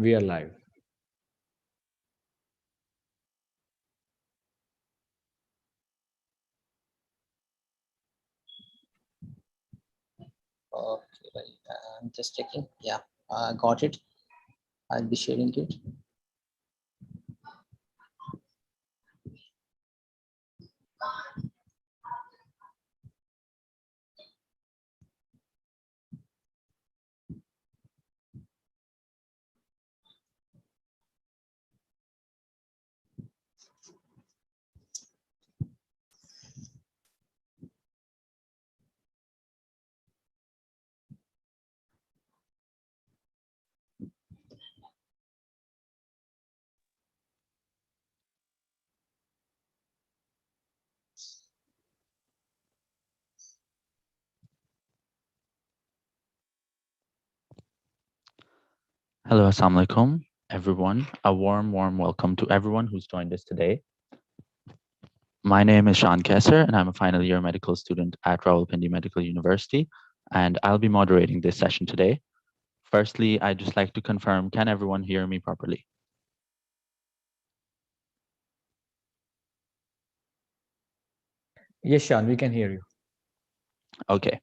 We are live. Okay, I'm just checking. Yeah, got it. I'll be sharing it. Hello, Assalamu alaikum, everyone. A warm welcome to everyone who's joined us today. My name is Shan Kesser, and I'm a final year medical student at Rawalpindi Medical University, and I'll be moderating this session today. Firstly, I'd just like to confirm, can everyone hear me properly? Yes, Sean, we can hear you. Okay.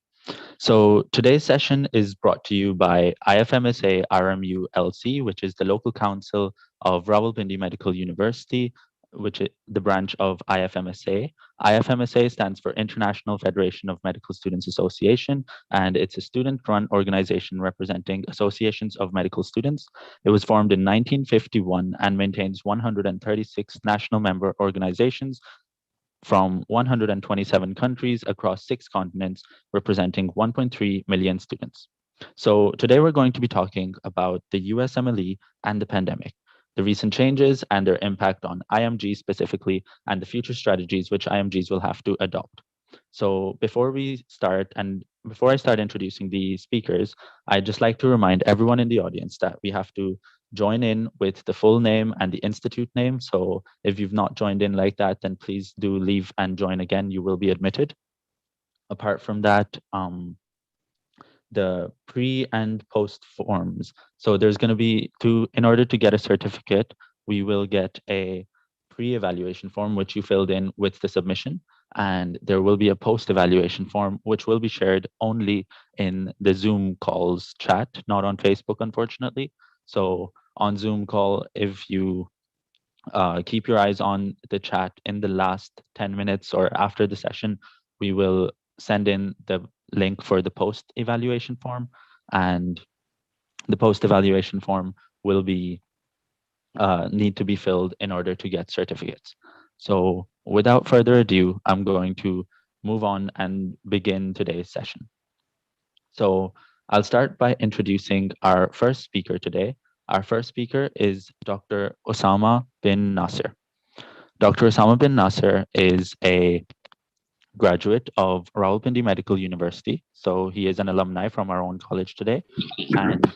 So today's session is brought to you by IFMSA RMU LC, which is the local council of Rawalpindi Medical University, which is the branch of IFMSA. IFMSA stands for International Federation of Medical Students Association, and it's a student-run organization representing associations of medical students. It was formed in 1951 and maintains 136 national member organizations from 127 countries across 6 continents, representing 1.3 million students. So today we're going to be talking about the USMLE and the pandemic, the recent changes and their impact on IMG specifically, and the future strategies which IMGs will have to adopt. So before we start, and before I start introducing the speakers, I'd just like to remind everyone in the audience that we have to join in with the full name and the institute name. So if you've not joined in like that, then please do leave and join again. You will be admitted. Apart from that, the pre and post forms. So there's going to be in order to get a certificate, we will get a pre-evaluation form, which you filled in with the submission. And there will be a post-evaluation form, which will be shared only in the Zoom calls chat, not on Facebook, unfortunately. So on Zoom call, if you keep your eyes on the chat in the last 10 minutes or after the session, we will send in the link for the post evaluation form, and the post evaluation form will be need to be filled in order to get certificates. So without further ado, I'm going to move on and begin today's session. So I'll start by introducing our first speaker today. Our first speaker is Dr. Osama bin Nasser. Dr. Osama bin Nasser is a graduate of Rawalpindi Medical University. So he is an alumni from our own college today. And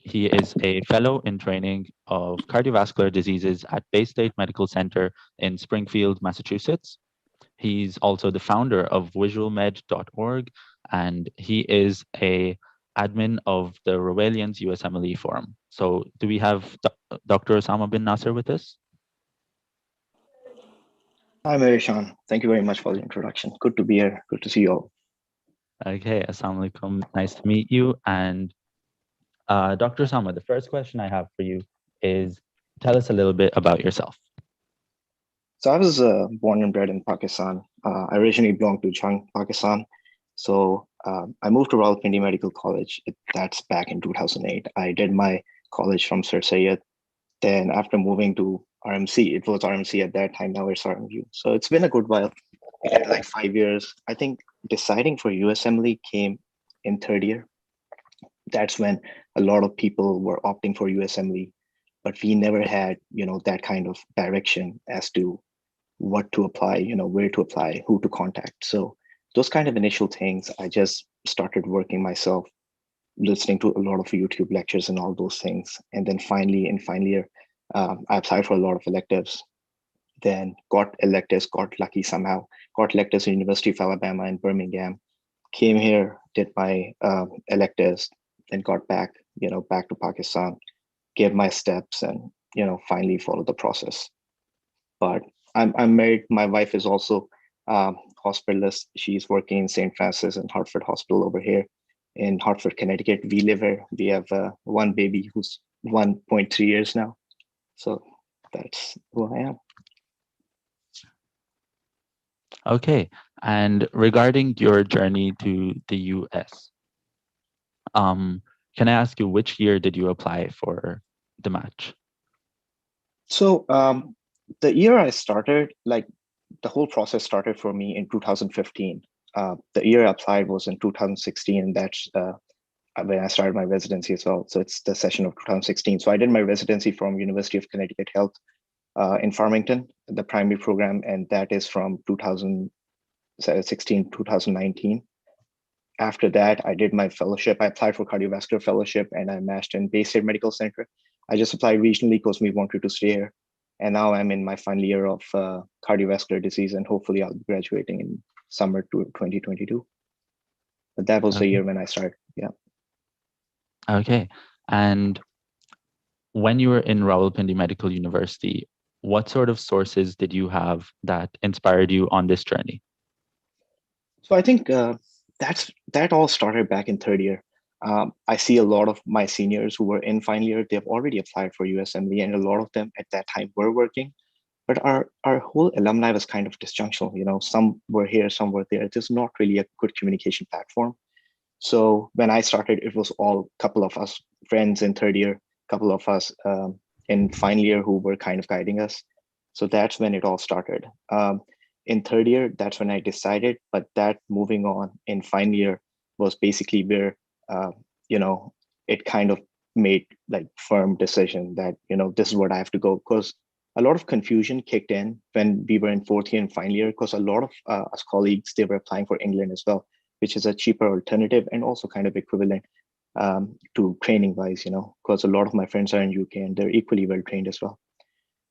he is a fellow in training of cardiovascular diseases at Bay State Medical Center in Springfield, Massachusetts. He's also the founder of visualmed.org, and he is a admin of the Rawalians USMLE Forum. So do we have Dr. Osama bin Nasser with us? Hi, Marishan. Thank you very much for the introduction. Good to be here. Good to see you all. Okay, assalamu alaikum. Nice to meet you. And Dr. Osama, the first question I have for you is, tell us a little bit about yourself. So I was born and bred in Pakistan. I originally belonged to Jhang, Pakistan. So I moved to Rawalpindi Medical College. That's back in 2008. I did my college from Sir Syed. Then after moving to RMC, it was RMC at that time, now it's RMU. So it's been a good while. We had like 5 years. I think deciding for USMLE came in third year. That's when a lot of people were opting for USMLE, but we never had, that kind of direction as to what to apply, where to apply, who to contact. So those kind of initial things, I just started working myself, listening to a lot of YouTube lectures and all those things. And then finally, in final year, I applied for a lot of electives, then got electives, got lucky somehow, got electives at University of Alabama in Birmingham, came here, did my electives, then got back to Pakistan, give my steps and, finally follow the process. But I'm married. My wife is also hospitalist. She's working in St. Francis and Hartford Hospital over here in Hartford, Connecticut. We live here. We have one baby who's 1.3 years now. So that's who I am. Okay. And regarding your journey to the US, can I ask you which year did you apply for the match? So the year I started, like the whole process started for me in 2015. The year I applied was in 2016, and that's when I started my residency as well. So it's the session of 2016. So I did my residency from University of Connecticut Health in Farmington, the primary program, and that is from 2016 2019. After that, I did my fellowship. I applied for cardiovascular fellowship, and I matched in Bay State Medical Center. I just applied regionally because we wanted to stay here. And now I'm in my final year of cardiovascular disease, and hopefully I'll be graduating in summer 2022. But that was the year when I started. Yeah. Okay. And when you were in Rawalpindi Medical University, what sort of sources did you have that inspired you on this journey? So I think that all started back in third year. I see a lot of my seniors who were in final year, they've already applied for USMLE, and a lot of them at that time were working. But our whole alumni was kind of disjunctional. Some were here, some were there. There's not really a good communication platform. So when I started, it was all couple of us friends in third year, couple of us in final year who were kind of guiding us. So that's when it all started. In third year, that's when I decided, but that moving on in final year was basically where, it kind of made like firm decision that, this is what I have to go, because a lot of confusion kicked in when we were in fourth year and final year, because a lot of us colleagues, they were applying for England as well, which is a cheaper alternative and also kind of equivalent to training wise, because a lot of my friends are in UK and they're equally well trained as well.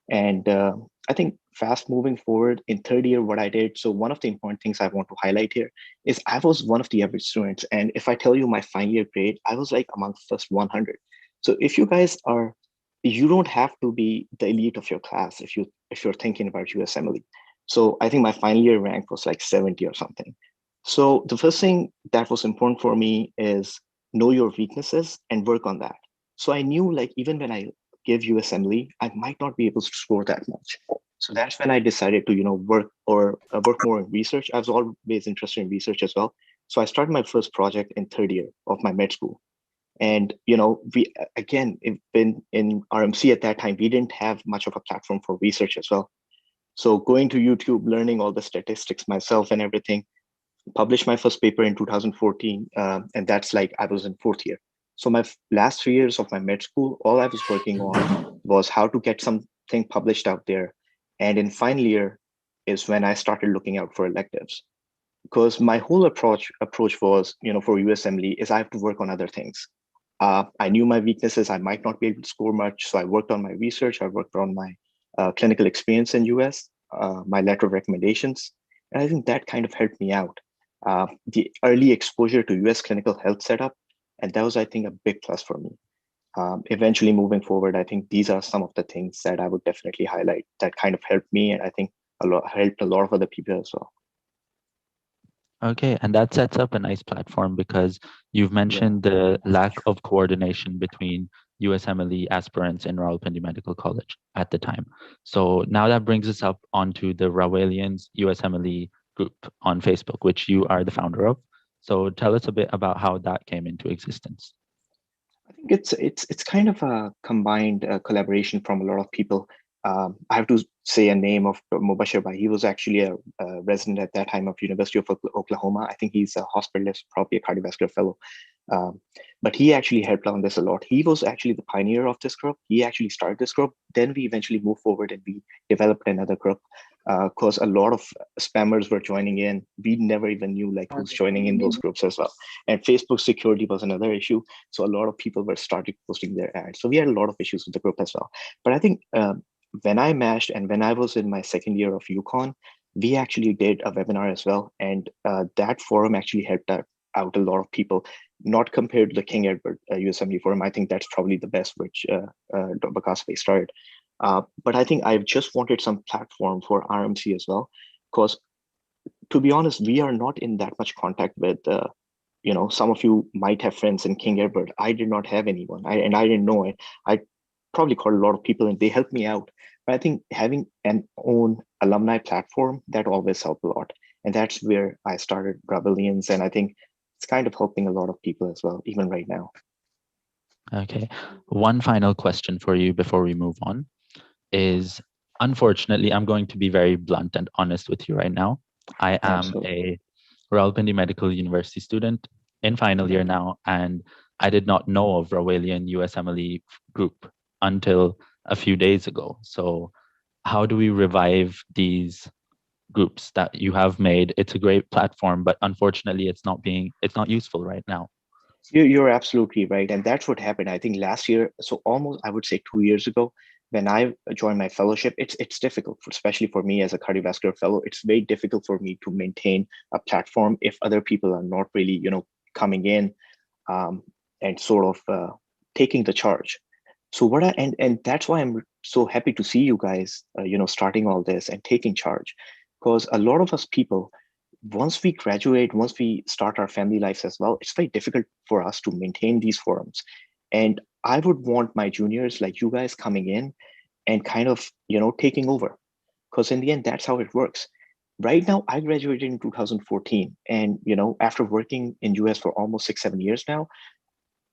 And I think fast moving forward in third year, what I did, so one of the important things I want to highlight here is I was one of the average students. And if I tell you my final year grade, I was like among first 100. So if you guys are, you don't have to be the elite of your class if you're thinking about USMLE. So I think my final year rank was like 70 or something. So the first thing that was important for me is know your weaknesses and work on that. So I knew like even when I give USMLE, I might not be able to score that much. So that's when I decided to, work more in research. I was always interested in research as well. So I started my first project in third year of my med school. And, we, again, in RMC at that time, we didn't have much of a platform for research as well. So going to YouTube, learning all the statistics myself and everything, published my first paper in 2014. And that's like, I was in fourth year. So my last 3 years of my med school, all I was working on was how to get something published out there. And in final year is when I started looking out for electives. Because my whole approach was, for USMLE is I have to work on other things. I knew my weaknesses. I might not be able to score much. So I worked on my research. I worked on my clinical experience in US, my letter of recommendations. And I think that kind of helped me out. The early exposure to US clinical health setup. And that was, I think, a big plus for me. Eventually moving forward, I think these are some of the things that I would definitely highlight that kind of helped me. And I think helped a lot of other people as well. Okay, and that sets up a nice platform because you've mentioned the lack of coordination between USMLE aspirants in Rawalpindi Medical College at the time. So now that brings us up onto the Rawalians USMLE group on Facebook, which you are the founder of. So tell us a bit about how that came into existence. I think it's kind of a combined collaboration from a lot of people. I have to say a name of Mubashir Bhai. He was actually a resident at that time of University of Oklahoma. I think he's a hospitalist, probably a cardiovascular fellow. But he actually helped on this a lot. He was actually the pioneer of this group. He actually started this group. Then we eventually moved forward and we developed another group because a lot of spammers were joining in. We never even knew like who's joining in those groups as well. And Facebook security was another issue. So a lot of people were started posting their ads. So we had a lot of issues with the group as well. But I think when I matched and when I was in my second year of UConn, we actually did a webinar as well. And that forum actually helped out a lot of people. not compared to the King Edward USMLE forum. I think that's probably the best which Vagas started. But I think I've just wanted some platform for RMC as well, because to be honest, we are not in that much contact with, some of you might have friends in King Edward. I did not have anyone. I didn't know it. I probably called a lot of people and they helped me out. But I think having an own alumni platform, that always helped a lot. And that's where I started Rebellions. And I think it's kind of helping a lot of people as well, even right now. Okay. One final question for you before we move on is, unfortunately, I'm going to be very blunt and honest with you right now. I am a Rawalpindi Medical University student in final year now, and I did not know of Rawalian USMLE group until a few days ago. So how do we revive these groups that you have made? It's a great platform, but unfortunately it's not useful right now. You're absolutely right. And that's what happened, I think, last year. So almost, I would say 2 years ago, when I joined my fellowship, it's difficult, especially for me as a cardiovascular fellow. It's very difficult for me to maintain a platform if other people are not really, coming in and sort of taking the charge. So and that's why I'm so happy to see you guys, starting all this and taking charge, because a lot of us people, once we graduate, once we start our family lives as well, it's very difficult for us to maintain these forums. And I would want my juniors like you guys coming in and kind of, taking over, because in the end, that's how it works. Right now, I graduated in 2014, and after working in US for almost 6-7 years now,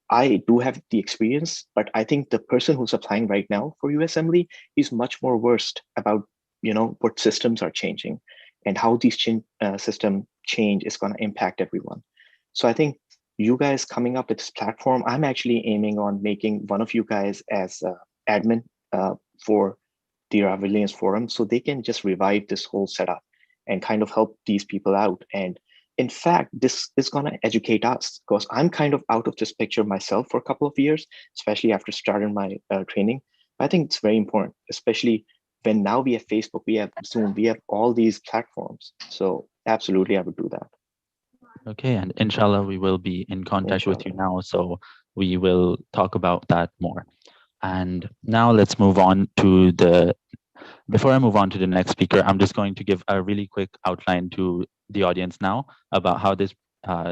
I do have the experience, but I think the person who's applying right now for USMLE is much more versed about, what systems are changing and how these system change is going to impact everyone. So I think you guys coming up with this platform, I'm actually aiming on making one of you guys as admin for the Ravilians forum, so they can just revive this whole setup and kind of help these people out. And in fact, this is going to educate us, because I'm kind of out of this picture myself for a couple of years, especially after starting my training. I think it's very important, especially when now we have Facebook, we have Zoom, we have all these platforms. So absolutely, I would do that. Okay, and inshallah, we will be in contact with you now, so we will talk about that more. And now let's move on to before I move on to the next speaker, I'm just going to give a really quick outline to the audience now about how this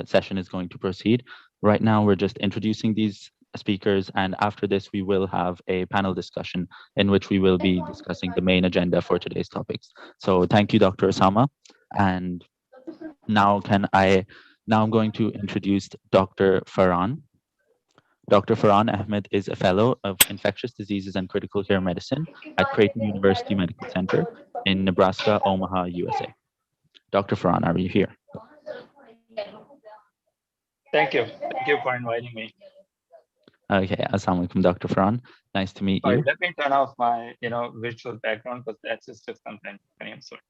session is going to proceed. Right now, we're just introducing these speakers, and after this, we will have a panel discussion in which we will be discussing the main agenda for today's topics. So thank you, Dr. Osama. And now I'm going to introduce Dr. Faran. Dr. Faran Ahmed is a fellow of infectious diseases and critical care medicine at Creighton University Medical Center in Nebraska, Omaha, USA. Dr. Faran, are you here? Thank you. Thank you for inviting me. Okay, assalamu alaikum, Dr. Faran. Nice to meet you. Let me turn off my, visual background, because that's just something. I'm sorry.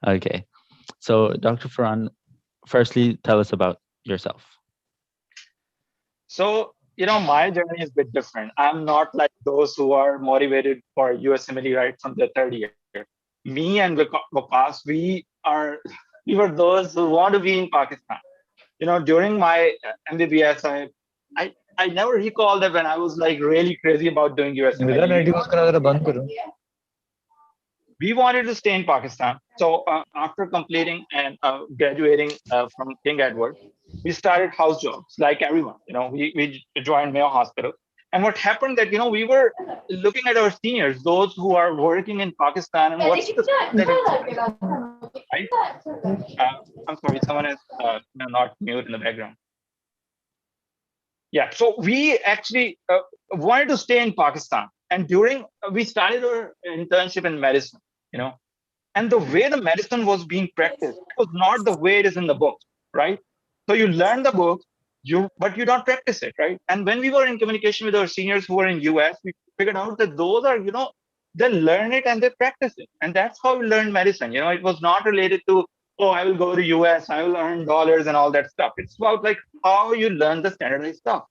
Okay, so Dr. Faran, firstly, tell us about yourself. So, my journey is a bit different. I'm not like those who are motivated for USMLE right from the third year. Me and Vagas, we were those who want to be in Pakistan. During my MBBS, I never recall that when I was like really crazy about doing USMLE. We wanted to stay in Pakistan. So after completing and graduating from King Edward, we started house jobs like everyone. We joined Mayo Hospital. And what happened that, we were looking at our seniors, those who are working in Pakistan, and what's the right? I'm sorry, someone is not mute in the background. Yeah, so we actually wanted to stay in Pakistan. And we started our internship in medicine, and the way the medicine was being practiced, it was not the way it is in the books, right? So you learn the book, but you don't practice it, right? And when we were in communication with our seniors who were in US, we figured out that those are, they learn it and they practice it. And that's how we learned medicine. It was not related to, oh, I will go to US, I will earn dollars and all that stuff. It's about like how you learn the standardized stuff.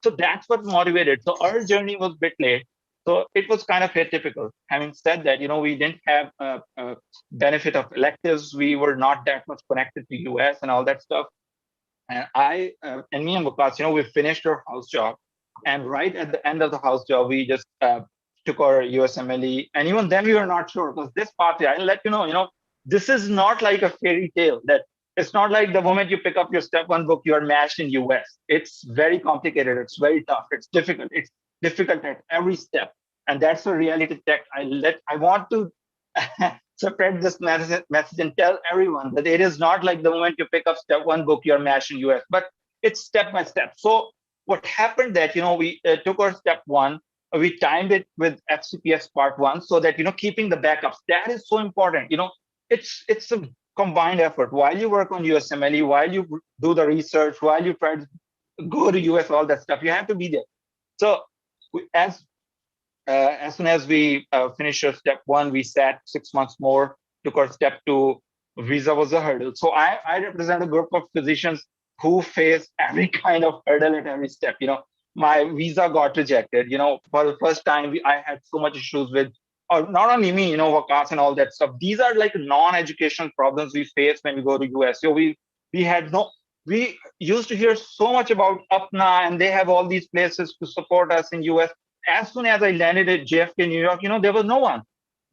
So that's what motivated. So our journey was a bit late. So it was kind of atypical. Having said that, we didn't have a benefit of electives. We were not that much connected to US and all that stuff. And and me and Vakas, we finished our house job, and right at the end of the house job, we just took our USMLE, and even then we were not sure because this pathway, I'll let this is not like a fairy tale. That it's not like the moment you pick up your step one book, you are matched in US. It's very complicated. It's very tough. It's difficult. It's difficult at every step, and that's a reality check. I want to spread this message and tell everyone that it is not like the moment you pick up step one book, you're matched in US, but it's step by step. So what happened that, we took our step one, we timed it with FCPS part one so that, keeping the backups, that is so important. It's a combined effort. While you work on USMLE, while you do the research, while you try to go to US, all that stuff, you have to be there. So as soon as we finished our step one, we sat 6 months more, took our step two. Visa was a hurdle. So I represent a group of physicians who face every kind of hurdle at every step. My visa got rejected. For the first time, I had so much issues with, or not only me, Vakas and all that stuff. These are like non-educational problems we face when we go to US. So we used to hear so much about UPNA, and they have all these places to support us in US. As soon as I landed at JFK, New York, there was no one.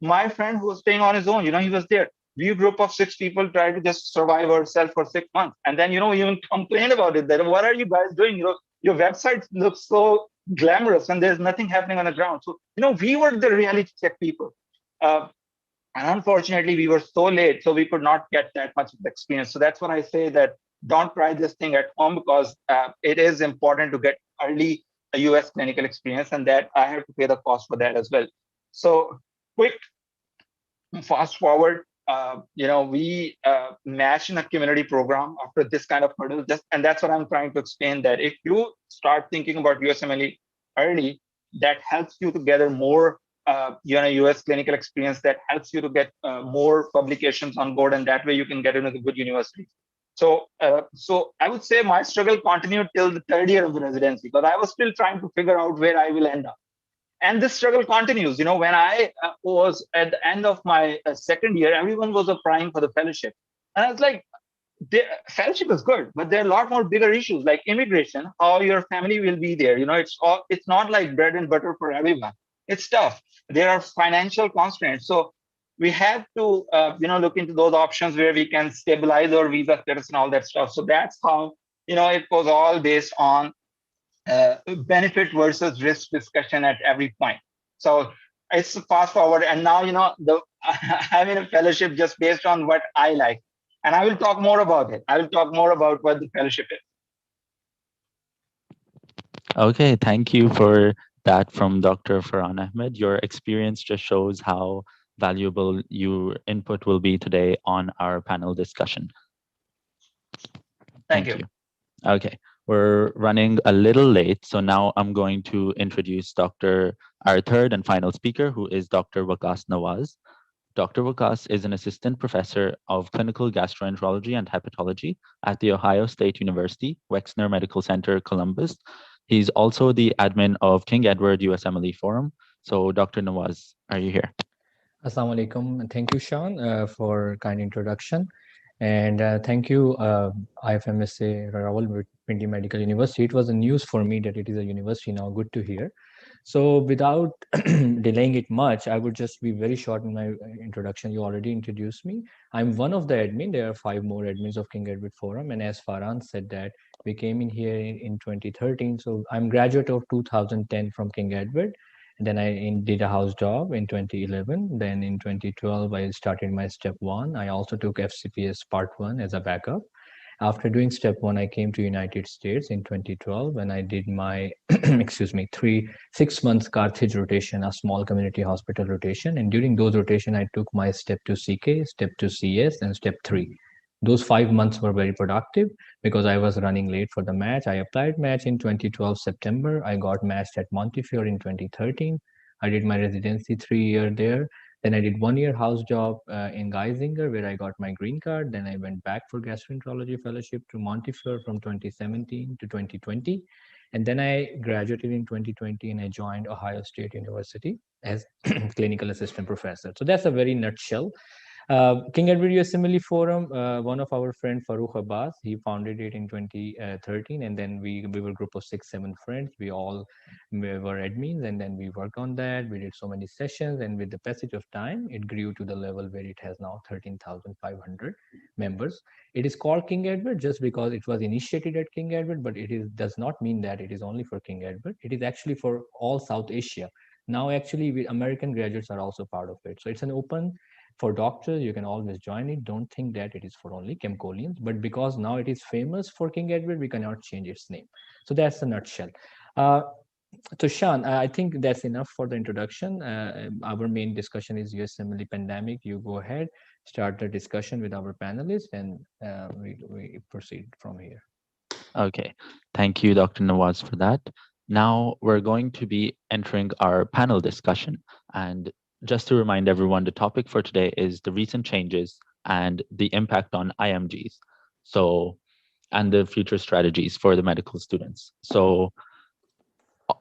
My friend who was staying on his own, he was there. We a group of 6 people tried to just survive ourselves for 6 months. And then, even complained about it, that what are you guys doing? Your website looks so glamorous and there's nothing happening on the ground. So, we were the reality check people. And unfortunately, we were so late, so we could not get that much of the experience. So that's what I say, that don't try this thing at home, because it is important to get early a US clinical experience, and that I have to pay the cost for that as well. So quick fast forward, we match in a community program after this kind of hurdle. And that's what I'm trying to explain, that if you start thinking about USMLE early, that helps you to gather more US clinical experience, that helps you to get more publications on board, and that way you can get into the good university. So I would say my struggle continued till the third year of the residency, because I was still trying to figure out where I will end up. And this struggle continues. When I was at the end of my second year, everyone was applying for the fellowship. And I was like, the fellowship is good, but there are a lot more bigger issues like immigration, how your family will be there. It's not like bread and butter for everyone. It's tough. There are financial constraints. So we have to, look into those options where we can stabilize our visa status and all that stuff. So that's how, it was all based on benefit versus risk discussion at every point. So it's fast forward, and now I'm in a fellowship just based on what I like, and I will talk more about it. I will talk more about what the fellowship is. Okay, thank you for that from Dr. Faran Ahmed. Your experience just shows how valuable your input will be today on our panel discussion. Thank you. Okay, we're running a little late, so now I'm going to introduce our third and final speaker, who is Dr. Vagas Nawaz. Dr. Vagas is an assistant professor of clinical gastroenterology and hepatology at The Ohio State University, Wexner Medical Center, Columbus. He's also the admin of King Edward USMLE Forum. So Dr. Nawaz, are you here? Assalamu alaikum. Thank you, Sean, for kind introduction. And thank you, IFMSA Rawalpindi Medical University. It was a news for me that it is a university now. Good to hear. So without delaying it much, I would just be very short in my introduction. You already introduced me. I'm one of the admin. There are 5 more admins of King Edward Forum. And as Faran said that we came in here in 2013. So I'm graduate of 2010 from King Edward. And then I did a house job in 2011. Then in 2012, I started my step 1. I also took FCPS part 1 as a backup. After doing step 1, I came to United States in 2012 and I did my, 6 months Carthage rotation, a small community hospital rotation. And during those rotation, I took my step 2 CK, step 2 CS, and step 3. Those 5 months were very productive because I was running late for the match. I applied match in 2012 September. I got matched at Montefiore in 2013. I did my residency 3 years there. Then I did 1 year house job in Geisinger where I got my green card. Then I went back for gastroenterology fellowship to Montefiore from 2017 to 2020. And then I graduated in 2020 and I joined Ohio State University as clinical assistant professor. So that's a very nutshell. King Edward USMLE Forum, one of our friend Farooq Abbas, he founded it in 2013, and then we were a group of 6-7 friends. We were admins, and then we worked on that. We did so many sessions, and with the passage of time, it grew to the level where it has now 13,500 members. It is called King Edward just because it was initiated at King Edward, but does not mean that it is only for King Edward. It is actually for all South Asia. Now, actually, American graduates are also part of it. So it's an open for doctors. You can always join it. Don't think that it is for only Chemcolians, but because now it is famous for King Edward, we cannot change its name. So that's the nutshell. So Sean, I think that's enough for the introduction. Our main discussion is USMLE pandemic. You go ahead, start the discussion with our panelists, and we proceed from here. Okay, thank you, Dr. Nawaz, for that. Now we're going to be entering our panel discussion. And just to remind everyone, the topic for today is the recent changes and the impact on IMGs. So, and the future strategies for the medical students. So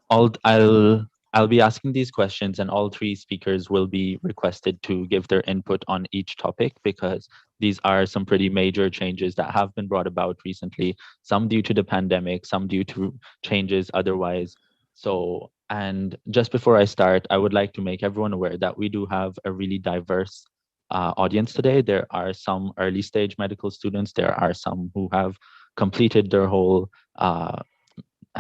I'll be asking these questions, and all three speakers will be requested to give their input on each topic, because these are some pretty major changes that have been brought about recently, some due to the pandemic, some due to changes otherwise. So, and just before I start, I would like to make everyone aware that we do have a really diverse audience today. There are some early stage medical students, there are some who have completed their whole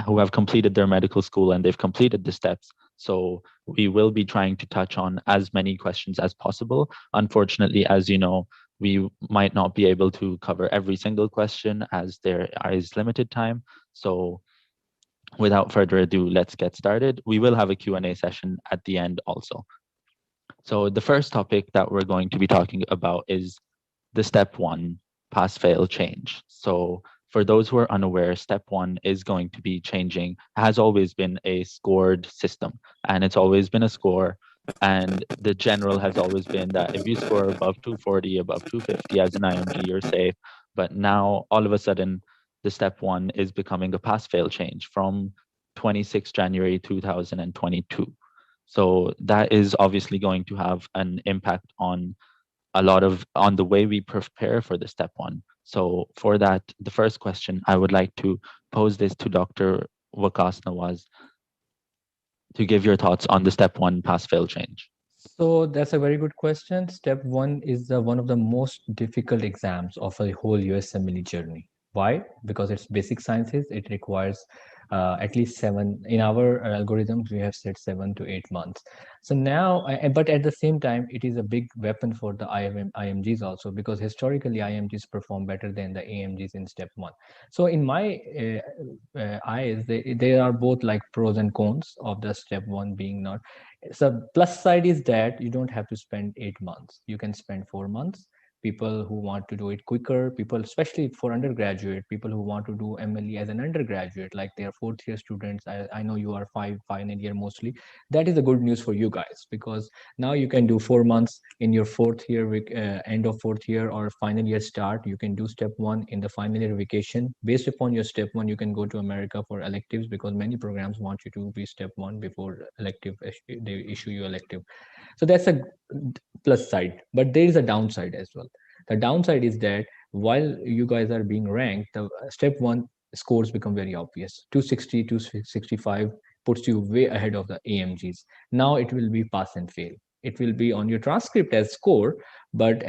who have completed their medical school and they've completed the steps. So we will be trying to touch on as many questions as possible. Unfortunately, as you know, we might not be able to cover every single question as there is limited time. So without further ado, let's get started. We will have a Q&A session at the end also. So the first topic that we're going to be talking about is the step one, pass fail change. So for those who are unaware, step one is going to be changing, has always been a scored system, and it's always been a score. And the general has always been that if you score above 240, above 250 as an IMG, you're safe. But now all of a sudden, the step one is becoming a pass fail change from 26 January 2022. So that is obviously going to have an impact on on the way we prepare for the step one. So for that, the first question, I would like to pose this to Dr. Vagas Nawaz to give your thoughts on the step one pass fail change. So that's a very good question. Step one is one of the most difficult exams of a whole USMLE journey. Why? Because it's basic sciences. It requires at least 7. In our algorithms, we have said 7 to 8 months. So now, but at the same time, it is a big weapon for the IMGs also, because historically IMGs perform better than the AMGs in step one. So in my eyes, they are both like pros and cons of the step one being not. So plus side is that you don't have to spend 8 months. You can spend 4 months. People who want to do it quicker, people, especially for undergraduate, people who want to do MLE as an undergraduate, like they are fourth year students. I know you are final year mostly. That is a good news for you guys, because now you can do 4 months in your fourth year, end of fourth year or final year start. You can do step one in the final year vacation. Based upon your step one, you can go to America for electives, because many programs want you to be step one before elective, they issue you elective. So that's a plus side, but there is a downside as well. The downside is that while you guys are being ranked, the step one scores become very obvious. 260, 265 puts you way ahead of the AMGs. Now it will be pass and fail. It will be on your transcript as score, but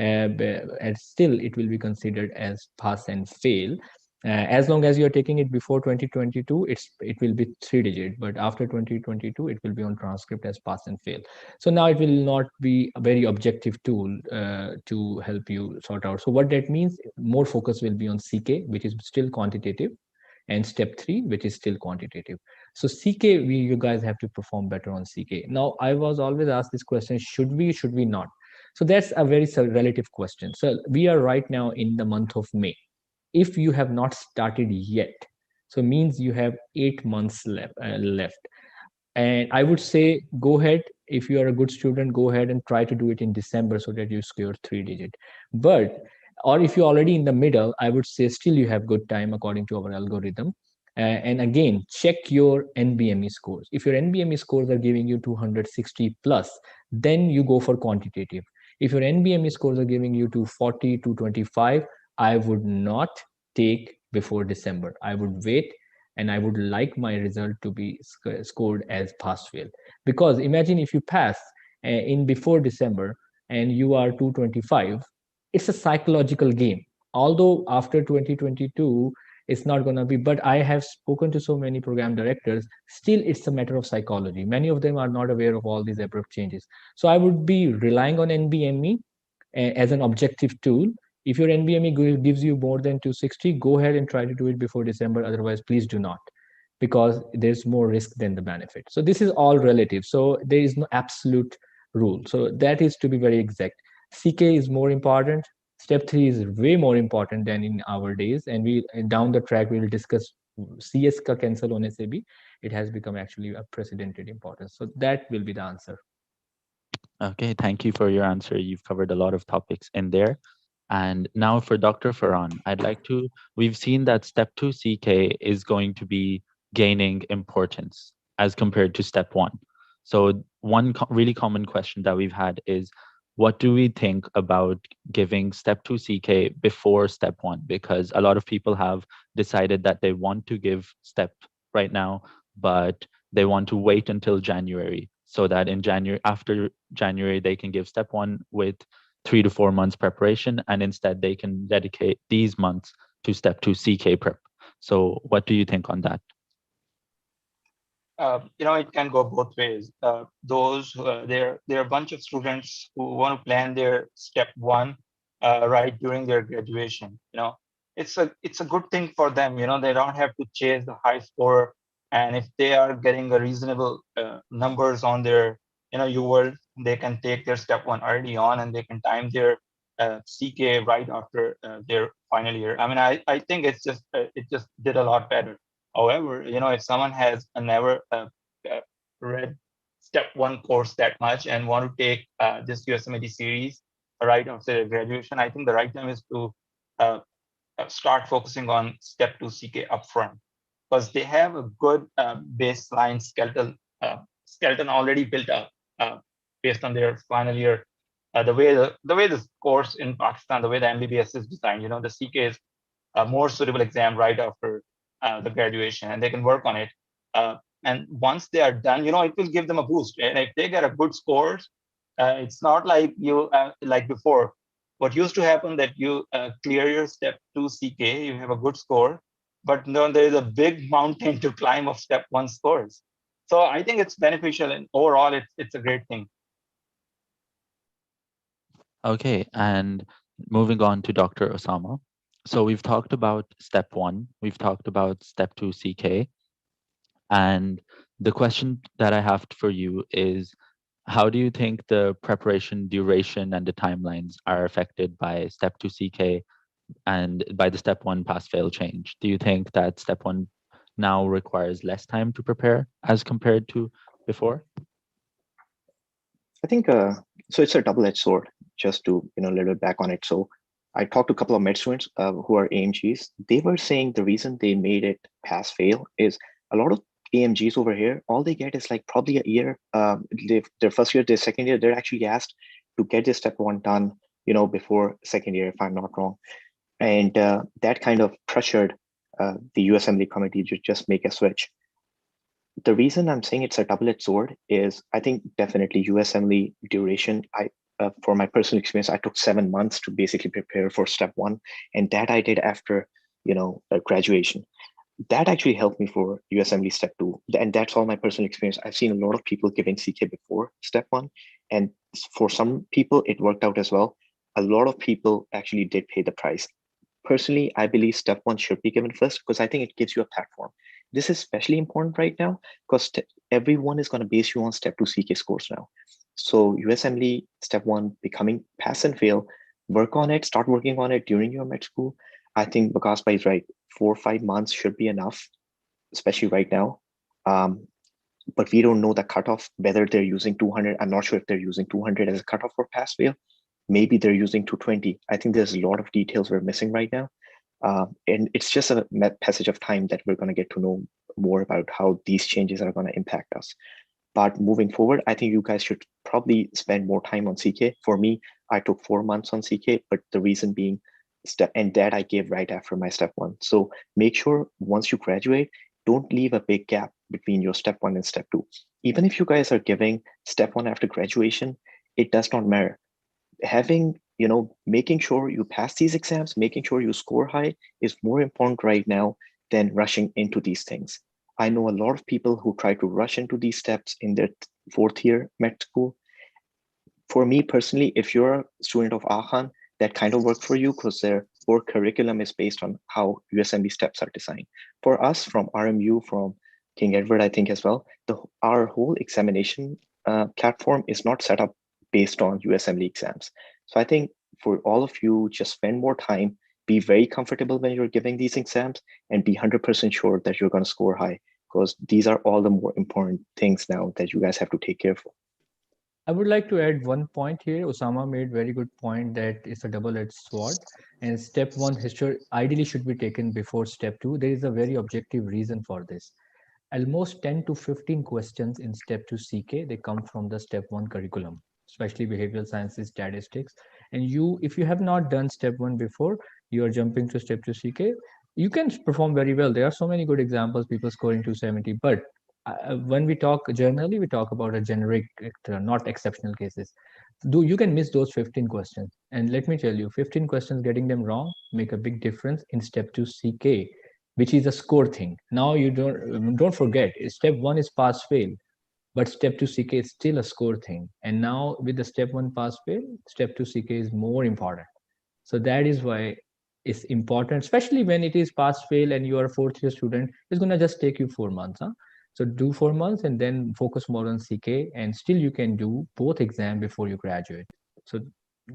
still it will be considered as pass and fail. As long as you're taking it before 2022, it will be 3-digit, but after 2022, it will be on transcript as pass and fail. So now it will not be a very objective tool to help you sort out. So what that means, more focus will be on CK, which is still quantitative, and step 3, which is still quantitative. So CK, you guys have to perform better on CK. Now, I was always asked this question, should we not? So that's a very relative question. So we are right now in the month of May. If you have not started yet, so means you have 8 months left. And I would say, go ahead. If you are a good student, go ahead and try to do it in December so that you score 3-digit. But, or if you're already in the middle, I would say still you have good time according to our algorithm. And again, check your NBME scores. If your NBME scores are giving you 260 plus, then you go for quantitative. If your NBME scores are giving you 240, 225, I would not take before December. I would wait, and I would like my result to be scored as pass fail. Because imagine if you pass in before December and you are 225, it's a psychological game. Although after 2022, it's not going to be, but I have spoken to so many program directors, still it's a matter of psychology. Many of them are not aware of all these abrupt changes. So I would be relying on NBME as an objective tool. If your NBME gives you more than 260, go ahead and try to do it before December. Otherwise, please do not, because there's more risk than the benefit. So this is all relative. So there is no absolute rule. So that is to be very exact. CK is more important. Step 3 is way more important than in our days. And we down the track, we will discuss CS ka cancel hone se bhi. It has become actually a precedented importance. So that will be the answer. Okay, thank you for your answer. You've covered a lot of topics in there. And now for Dr. Faran, we've seen that step 2 CK is going to be gaining importance as compared to step 1. So one really common question that we've had is, what do we think about giving step 2 CK before step 1? Because a lot of people have decided that they want to give step right now, but they want to wait until January, so that in January, after January, they can give step 1 with 3 to 4 months preparation, and instead they can dedicate these months to step 2 CK prep. So what do you think on that? It can go both ways. There are a bunch of students who want to plan their step 1 right during their graduation. It's a good thing for them. They don't have to chase the high score, and if they are getting a reasonable numbers on their they can take their step 1 early on, and they can time their CK right after their final year. I mean, I think it just did a lot better. However, if someone has never read step 1 course that much and want to take this USMLE series right after graduation, I think the right time is to start focusing on step 2 CK upfront, because they have a good baseline skeleton already built up based on their final year. The way this course in Pakistan, the way the MBBS is designed, the CK is a more suitable exam right after the graduation, and they can work on it. And once they are done, it will give them a boost. And if they get a good scores, it's not like like before. What used to happen that you clear your step 2 CK, you have a good score, but no, there is a big mountain to climb of step 1 scores. So I think it's beneficial, and overall, it's a great thing. Okay, and moving on to Dr. Osama. So we've talked about step 1, we've talked about step 2 CK, and the question that I have for you is, how do you think the preparation duration and the timelines are affected by step 2 CK and by the step 1 pass fail change? Do you think that step 1 now requires less time to prepare as compared to before? I think so. It's a double-edged sword. Just to a little bit back on it. So I talked to a couple of med students who are AMGs. They were saying the reason they made it pass fail is a lot of AMGs over here, all they get is like probably a year. Their first year, their second year, they're actually asked to get this step 1 done, before second year, if I'm not wrong. And that kind of pressured the USMLE committee to just make a switch. The reason I'm saying it's a double-edged sword is I think definitely USMLE duration, for my personal experience, I took 7 months to basically prepare for step 1. And that I did after, graduation. That actually helped me for USMLE step 2. And that's all my personal experience. I've seen a lot of people giving CK before step 1. And for some people, it worked out as well. A lot of people actually did pay the price. Personally, I believe step 1 should be given first, because I think it gives you a platform. This is especially important right now because everyone is going to base you on step 2 CK scores now. So USMLE step 1 becoming pass and fail, work on it, start working on it during your med school. I think Vagas is right. 4 or 5 months should be enough, especially right now. But we don't know the cutoff, whether they're using 200. I'm not sure if they're using 200 as a cutoff for pass fail. Maybe they're using 220. I think there's a lot of details we're missing right now. And it's just a passage of time that we're going to get to know more about how these changes are going to impact us. But moving forward, I think you guys should probably spend more time on CK. For me, I took 4 months on CK, but the reason being and that I gave right after my step one. So make sure once you graduate, don't leave a big gap between your step one and step two. Even if you guys are giving step one after graduation, it does not matter. Having, making sure you pass these exams, making sure you score high is more important right now than rushing into these things. I know a lot of people who try to rush into these steps in their fourth year med school. For me personally, if you're a student of Ahan, that kind of worked for you because their core curriculum is based on how USMLE steps are designed. For us from RMU, from King Edward, I think as well, our whole examination platform is not set up based on USMLE exams. So I think for all of you, just spend more time, be very comfortable when you're giving these exams, and be 100% sure that you're going to score high, because these are all the more important things now that you guys have to take care of. I would like to add one point here. Osama made very good point that it's a double-edged sword, and step one history ideally should be taken before step two. There is a very objective reason for this. Almost 10 to 15 questions in step two CK, they come from the step one curriculum, especially behavioral sciences, statistics. And if you have not done step one before, you are jumping to step two CK, you can perform very well. There are so many good examples, people scoring 270, but when we talk generally, we talk about a generic, not exceptional cases. You can miss those 15 questions. And let me tell you, 15 questions, getting them wrong make a big difference in step two CK, which is a score thing. Now you don't forget, step one is pass fail, but step two CK is still a score thing. And now with the step one pass fail, step two CK is more important. So that is why it's important, especially when it is pass fail and you are a fourth year student. It's going to just take you 4 months. So do 4 months and then focus more on CK, and still you can do both exam before you graduate. So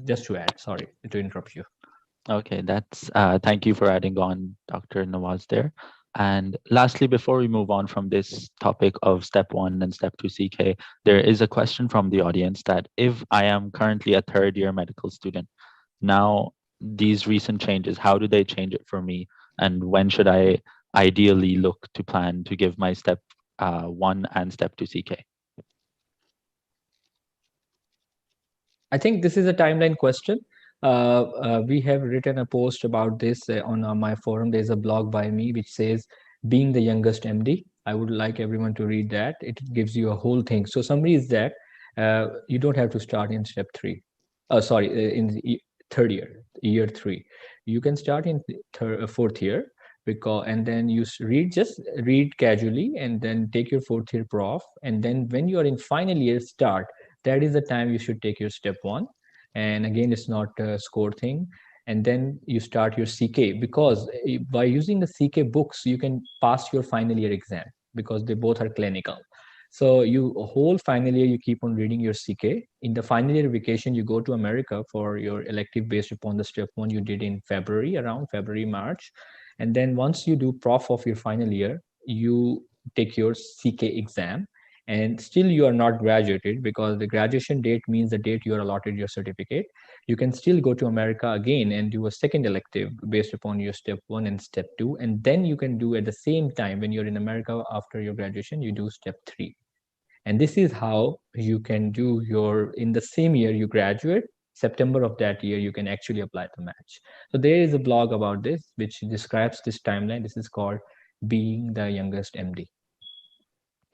just to add, sorry to interrupt you. Okay, that's thank you for adding on, Dr. Nawaz there. And lastly, before we move on from this topic of step one and step two CK, there is a question from the audience that if I am currently a third year medical student, now these recent changes, how do they change it for me? And when should I ideally look to plan to give my step one and step two CK? I think this is a timeline question. We have written a post about this on my forum. There's a blog by me which says being the youngest MD. I would like everyone to read that. It gives you a whole thing. So summary is that you don't have to start in step three. In the third year three. You can start in fourth year, and then you just read casually and then take your fourth year prof. And then when you are in final year start, that is the time you should take your step one. And again, it's not a score thing. And then you start your CK, because by using the CK books, you can pass your final year exam because they both are clinical. So you whole final year, you keep on reading your CK. In the final year vacation, you go to America for your elective based upon the step one you did in February, around February, March. And then once you do prof of your final year, you take your CK exam, and still you are not graduated because the graduation date means the date you are allotted your certificate. You can still go to America again and do a second elective based upon your step one and step two. And then you can do at the same time when you're in America after your graduation, you do step three. And this is how you can do in the same year you graduate, September of that year, you can actually apply the match. So there is a blog about this, which describes this timeline. This is called Being the Youngest MD.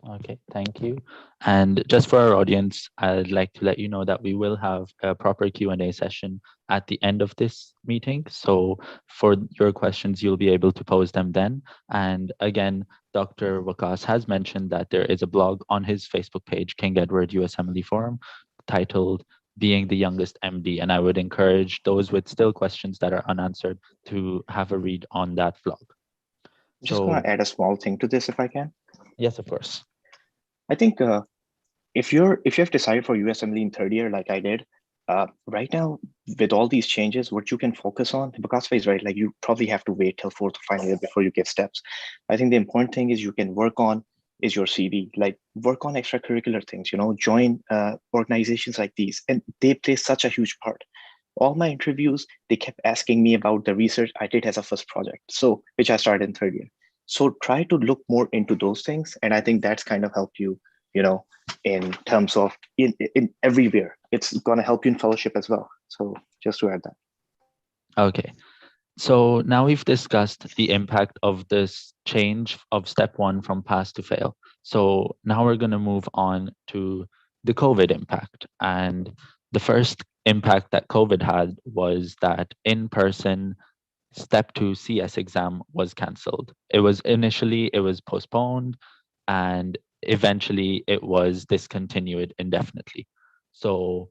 Okay, thank you. And just for our audience, I'd like to let you know that we will have a proper Q&A session at the end of this meeting. So for your questions, you'll be able to pose them then. And again, Dr. Vagas has mentioned that there is a blog on his Facebook page, King Edward USMLE Forum, titled Being the Youngest MD. And I would encourage those with still questions that are unanswered to have a read on that blog. I'm just going to add a small thing to this if I can. Yes, of course. I think if you have decided for USMLE in third year, like I did, right now with all these changes, what you can focus on, because is right, like you probably have to wait till fourth or final year before you give steps. I think the important thing is you can work on is your CV, like work on extracurricular things, join organizations like these, and they play such a huge part. All my interviews, they kept asking me about the research I did as a first project, which I started in third year. So try to look more into those things. And I think that's kind of helped you in terms of in everywhere. It's going to help you in fellowship as well. So just to add that. Okay. So now we've discussed the impact of this change of step one from pass to fail. So now we're going to move on to the COVID impact. And the first impact that COVID had was that in-person step two CS exam was canceled. It was postponed, and eventually it was discontinued indefinitely. So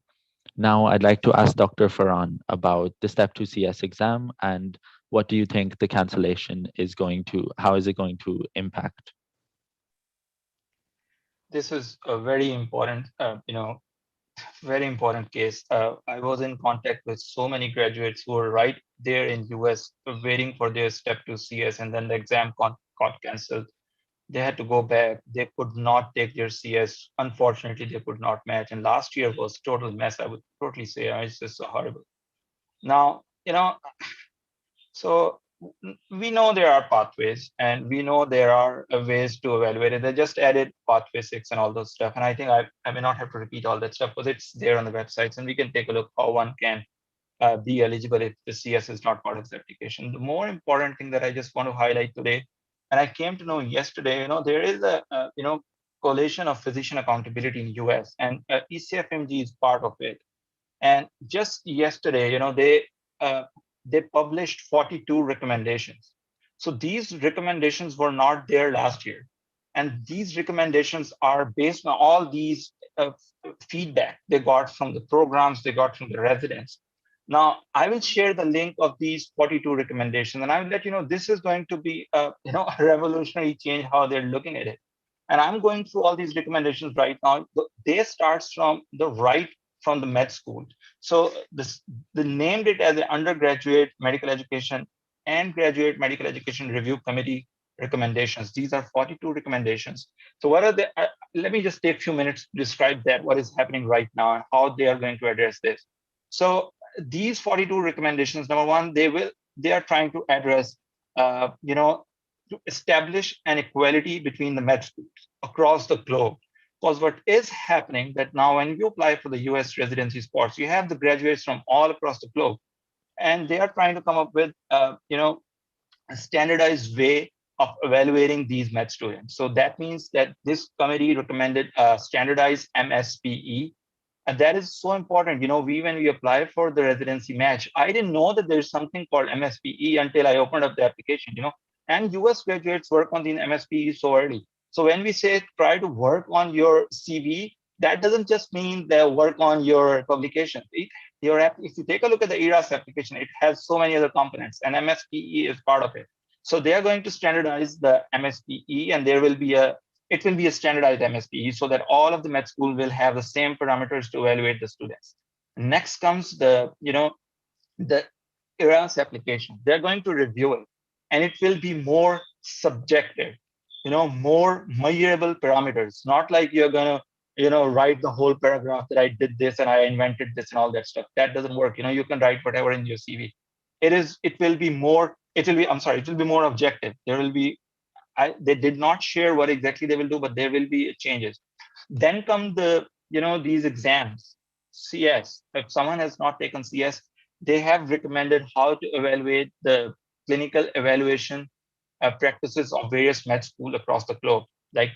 now I'd like to ask Dr. Faran about the Step 2 CS exam, and what do you think the cancellation is how is it going to impact? This is a very important, very important case. I was in contact with so many graduates who were right there in US waiting for their step 2 CS, and then the exam got cancelled. They had to go back. They could not take their CS. Unfortunately, they could not match. And last year was total mess. I would totally say it's just so horrible. Now, so we know there are pathways, and we know there are ways to evaluate it. They just added pathway 6 and all those stuff. And I think I may not have to repeat all that stuff because it's there on the websites, and we can take a look how one can be eligible if the CS is not part of the application. The more important thing that I just want to highlight today, and I came to know yesterday, there is a coalition of physician accountability in US, and ECFMG is part of it. And just yesterday, they published 42 recommendations. So these recommendations were not there last year, and these recommendations are based on all these feedback they got from the programs, they got from the residents. Now, I will share the link of these 42 recommendations, and I will let you know this is going to be a revolutionary change how they're looking at it. And I'm going through all these recommendations right now. They starts from the right from the med school. So they named it as an undergraduate medical education and graduate medical education review committee recommendations. These are 42 recommendations. So what are the? Let me just take a few minutes to describe that, what is happening right now and how they are going to address this. So these 42 recommendations, number one, they are trying to address, to establish an equality between the med schools across the globe. Because what is happening that now when you apply for the US residency spots, you have the graduates from all across the globe, and they are trying to come up with, a standardized way of evaluating these med students. So that means that this committee recommended a standardized MSPE. And that is so important. When we apply for the residency match, I didn't know that there's something called MSPE until I opened up the application, and US graduates work on the MSPE so early. So when we say try to work on your CV, that doesn't just mean they work on your publication. If you take a look at the ERAS application, it has so many other components, and MSPE is part of it. So they are going to standardize the MSPE, and it will be a standardized MSPE so that all of the med school will have the same parameters to evaluate the students. Next comes the ERAS application. They're going to review it, and it will be more subjective, more measurable parameters, not like you're going to write the whole paragraph that I did this and I invented this and all that stuff. That doesn't work. You can write whatever in your CV. It will be more objective. They did not share what exactly they will do, but there will be changes. Then come these exams. CS. If someone has not taken CS, they have recommended how to evaluate the clinical evaluation practices of various med schools across the globe. Like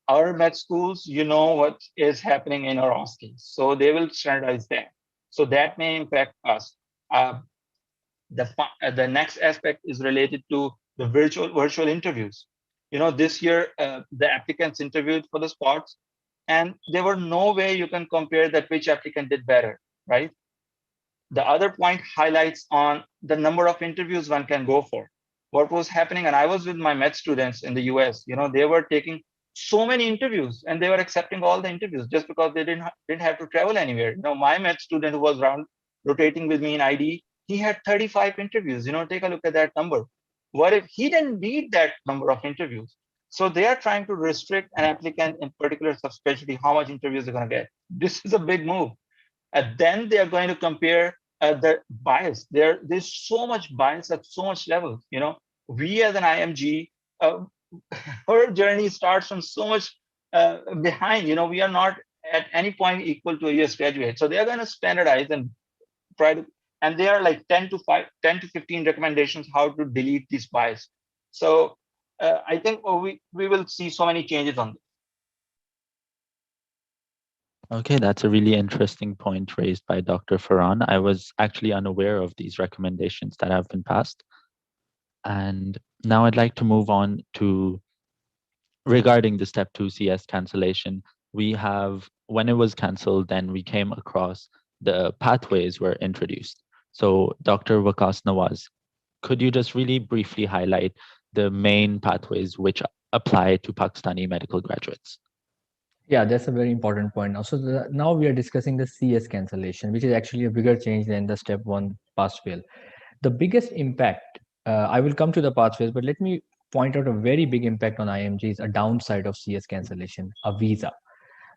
our med schools, what is happening in our OSCE. So they will standardize that. So that may impact us. The next aspect is related to the virtual interviews. This year, the applicants interviewed for the spots, and there were no way you can compare that which applicant did better, right? The other point highlights on the number of interviews one can go for. What was happening, and I was with my med students in the US, they were taking so many interviews, and they were accepting all the interviews just because they didn't have to travel anywhere. My med student who was rotating with me in ID, he had 35 interviews. Take a look at that number. What if he didn't need that number of interviews? So they are trying to restrict an applicant in particular subspecialty how much interviews they're going to get. This is a big move. And then they are going to compare the bias. There's so much bias at so much levels. We as an IMG, our journey starts from so much behind. We are not at any point equal to a US graduate. So they are going to standardize and try to, and there are like 10 to 15 recommendations how to delete these bias. So I think we will see so many changes on this. Okay, that's a really interesting point raised by Dr. Faran. I was actually unaware of these recommendations that have been passed. And now I'd like to move on to regarding the step 2 CS cancellation. We have, when it was canceled, then we came across the pathways were introduced. So Dr. Vagas Nawaz, could you just really briefly highlight the main pathways which apply to Pakistani medical graduates? Yeah, that's a very important point. Now, so now we are discussing the CS cancellation, which is actually a bigger change than the step 1 pass fail. The biggest impact, I will come to the pathways, but let me point out a very big impact on IMGs, a downside of CS cancellation, a visa.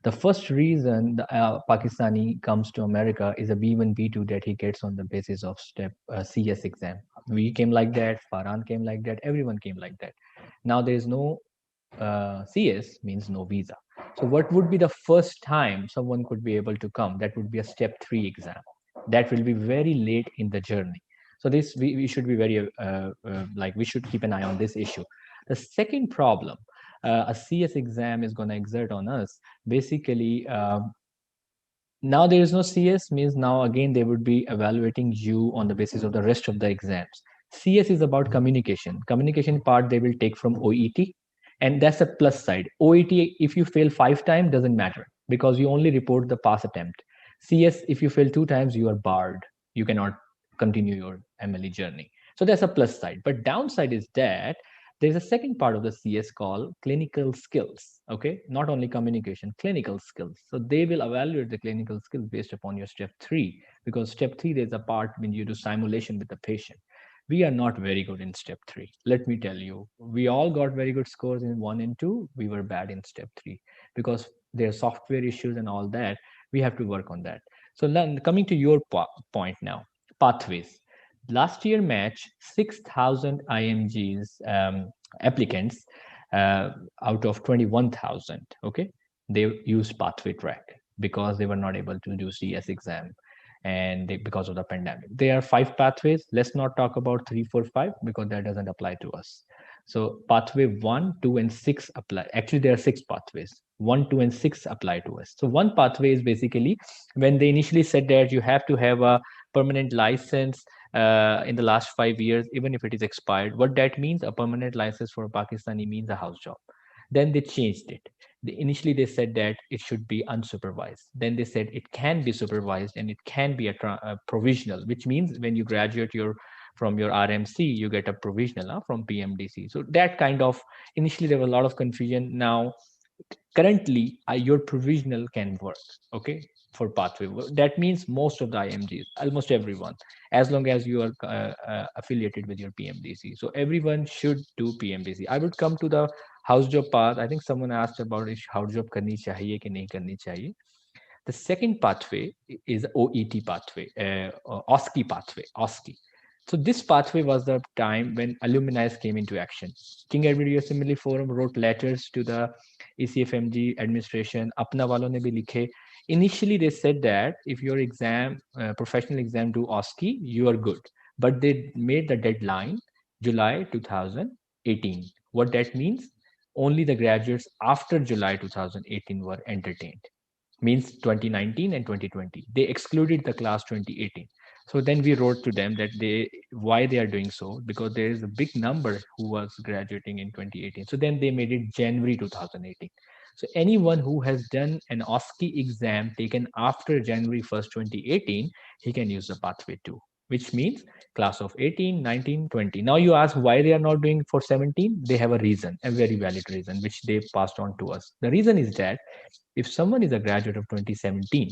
The first reason the Pakistani comes to America is a B1, B2 that he gets on the basis of step CS exam. We came like that, Faran came like that, everyone came like that. Now there is no CS, means no visa. So what would be the first time someone could be able to come? That would be a step 3 exam. That will be very late in the journey. So this we should be very like we should keep an eye on this issue. The second problem a CS exam is going to exert on us, basically, now there is no CS means now again they would be evaluating you on the basis of the rest of the exams. CS is about communication. Communication part they will take from OET, and that's a plus side. OET, if you fail 5 times, doesn't matter because you only report the pass attempt. CS, if you fail 2 times, you are barred. You cannot continue your MLE journey. So that's a plus side. But downside is that there's a second part of the CS called clinical skills. Okay, not only communication, clinical skills. So they will evaluate the clinical skills based upon your step 3, because step 3 there's a part when you do simulation with the patient. We are not very good in step 3. Let me tell you, we all got very good scores in 1 and 2. We were bad in step 3 because there are software issues and all that. We have to work on that. So then coming to your point now, pathways. Last year match, 6,000 IMGs applicants out of 21,000. Okay, they used pathway track because they were not able to do CS exam, and because of the pandemic. There are 5 pathways. Let's not talk about 3, 4, 5 because that doesn't apply to us. So pathway 1, 2, and 6 apply. Actually, there are 6 pathways. 1, 2, and 6 apply to us. So one pathway is basically when they initially said that you have to have a permanent license in the last 5 years, even if it is expired. What that means, a permanent license for a Pakistani means a house job. Then they changed it. Initially, they said that it should be unsupervised. Then they said it can be supervised and it can be a provisional, which means when you graduate from your RMC, you get a provisional from PMDC. So that kind of, initially there was a lot of confusion. Now currently your provisional can work, okay, for pathway. That means most of the IMGs, almost everyone, as long as you are affiliated with your PMDC. So everyone should do PMDC. I would come to the house job path. I think someone asked about is house job karni chahiye ki nahi karni chahiye. The second pathway is OET pathway, OSCE pathway, OSCE. So this pathway was the time when alumni came into action. King Edward USMLE Forum wrote letters to the ECFMG administration. Apna walon ne bhi likhe. Initially, they said that if your exam, professional exam, do OSCE, you are good. But they made the deadline July 2018. What that means? Only the graduates after July 2018 were entertained, means 2019 and 2020. They excluded the class 2018. So then we wrote to them that why they are doing so, because there is a big number who was graduating in 2018. So then they made it January 2018. So anyone who has done an OSCE exam taken after January 1st, 2018, he can use the pathway 2, which means class of 18, 19, 20. Now you ask why they are not doing for 17. They have a reason, a very valid reason, which they passed on to us. The reason is that if someone is a graduate of 2017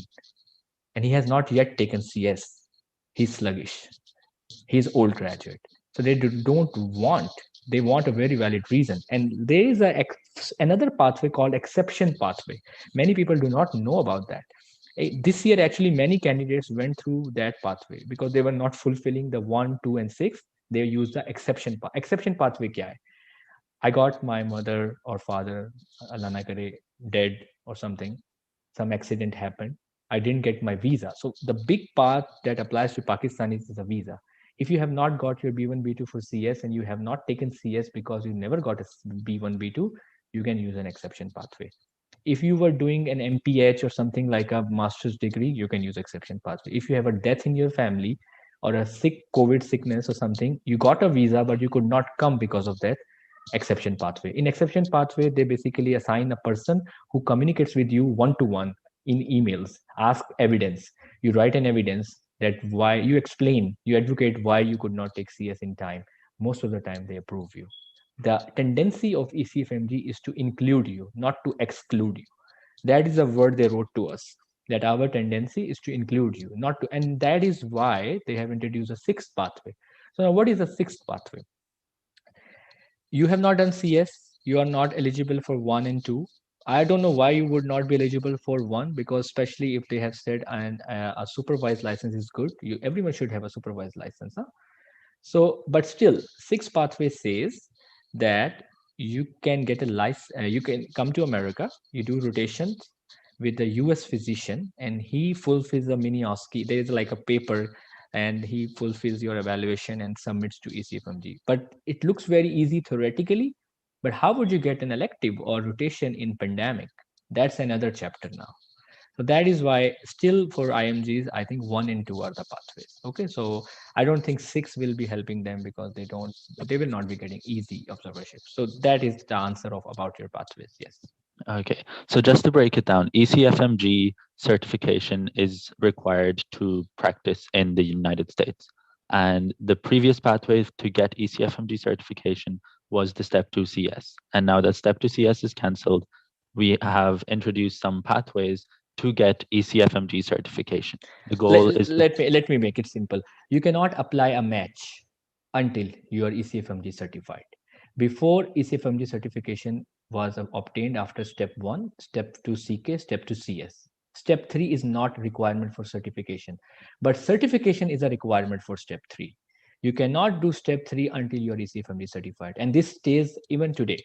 and he has not yet taken CS, he's sluggish. He's old graduate. So don't want, they want a very valid reason. And there is another pathway called exception pathway. Many people do not know about that. This year, actually, many candidates went through that pathway because they were not fulfilling the 1, 2, and 6. They used the exception pathway. Exception pathway kya hai? I got my mother or father, Allah na kare, dead or something. Some accident happened. I didn't get my visa. So the big part that applies to Pakistanis is a visa. If you have not got your B1, B2 for CS and you have not taken CS because you never got a B1, B2, you can use an exception pathway. If you were doing an MPH or something like a master's degree, you can use exception pathway. If you have a death in your family or a sick COVID sickness or something, you got a visa, but you could not come because of that, exception pathway. In exception pathway, they basically assign a person who communicates with you one to one in emails, ask evidence. You write an evidence that why you explain, you advocate why you could not take CS in time. Most of the time, they approve you. The tendency of ECFMG is to include you, not to exclude you. That is a word they wrote to us, that our tendency is to include you, not to, and that is why they have introduced a sixth pathway. So now what is the sixth pathway? You have not done CS, you are not eligible for 1 and 2. I don't know why you would not be eligible for 1, because especially if they have said and a supervised license is good, everyone should have a supervised license. Huh? So, but still, sixth pathway says that you can get a license, you can come to America, you do rotations with the US physician, and he fulfills a mini OSCE. There is like a paper, and he fulfills your evaluation and submits to ECFMG. But it looks very easy theoretically, but how would you get an elective or rotation in pandemic? That's another chapter now. So that is why still for IMGs, I think 1 and 2 are the pathways. Okay, so I don't think 6 will be helping them because they will not be getting easy observership. So that is the answer of about your pathways. Yes. Okay, so just to break it down, ECFMG certification is required to practice in the United States. And the previous pathway to get ECFMG certification was the Step 2 CS. And now that Step 2 CS is cancelled, we have introduced some pathways to get ECFMG certification. The goal is Let me make it simple. You cannot apply a match until you are ECFMG certified. Before, ECFMG certification was obtained after step 1, step 2 CK, step 2 CS. Step 3 is not requirement for certification, but certification is a requirement for step 3. You cannot do step 3 until you are ECFMG certified, and this stays even today.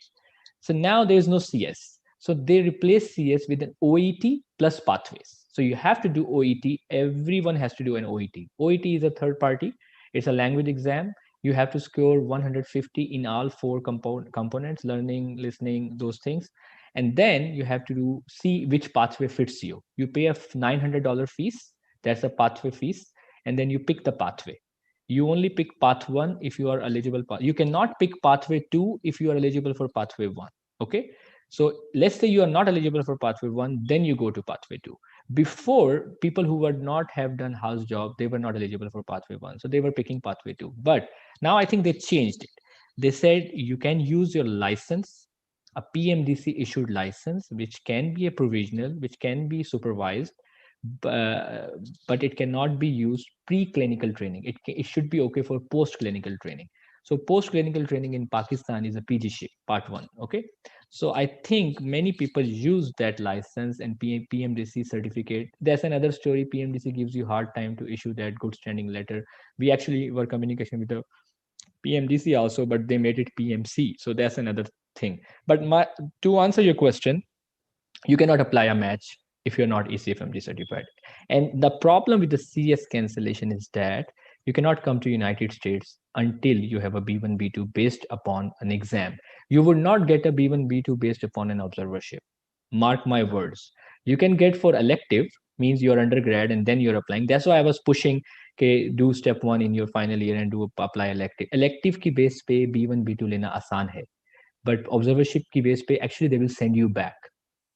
So now there is no CS. So they replace CS with an OET plus pathways. So you have to do OET. Everyone has to do an OET. OET is a third party. It's a language exam. You have to score 150 in all four components, learning, listening, those things. And then you have to see which pathway fits you. You pay a $900 fees. That's a pathway fees. And then you pick the pathway. You only pick path 1 if you are eligible. You cannot pick pathway 2 if you are eligible for pathway 1. Okay, so let's say you are not eligible for pathway 1, then you go to pathway 2. Before, people who would not have done house job, they were not eligible for pathway 1, so they were picking pathway 2. But now I think they changed it. They said you can use your license, a PMDC issued license, which can be a provisional, which can be supervised, but it cannot be used pre-clinical training. It should be okay for post-clinical training. So post-clinical training in Pakistan is a PGC part 1. Okay, so I think many people use that license and PMDC certificate. That's another story. PMDC gives you hard time to issue that good standing letter. We actually were communication with the PMDC also, but they made it PMC. So that's another thing. But to answer your question, you cannot apply a match if you're not ECFMG certified. And the problem with the CS cancellation is that you cannot come to United States until you have a B1, B2 based upon an exam. You would not get a B1, B2 based upon an observership. Mark my words. You can get for elective, means you're undergrad and then you're applying. That's why I was pushing, okay, do step 1 in your final year and do apply elective. Elective ki base pe B1, B2 lena aasan hai. But observership ki base pe, actually they will send you back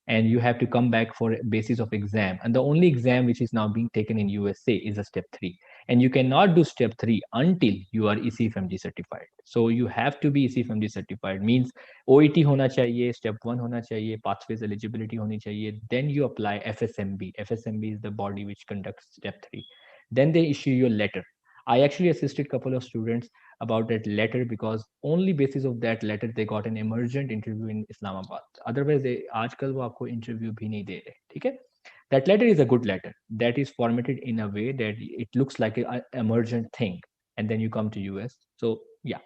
and you have to come back for basis of exam, and the only exam which is now being taken in USA is a step 3, and you cannot do step 3 until you are ECFMG certified. So you have to be ECFMG certified, means OET hona chahiye, step 1 hona chahiye, pathways eligibility honi chahiye, then you apply FSMB. FSMB is the body which conducts step 3, then they issue you a letter. I actually assisted a couple of students about that letter, because only basis of that letter they got an emergent interview in Islamabad. Otherwise, they आजकल वो आपको interview भी नहीं दे रहे, ठीक है? That letter is a good letter. That is formatted in a way that it looks like an emergent thing, and then you come to US. So yeah.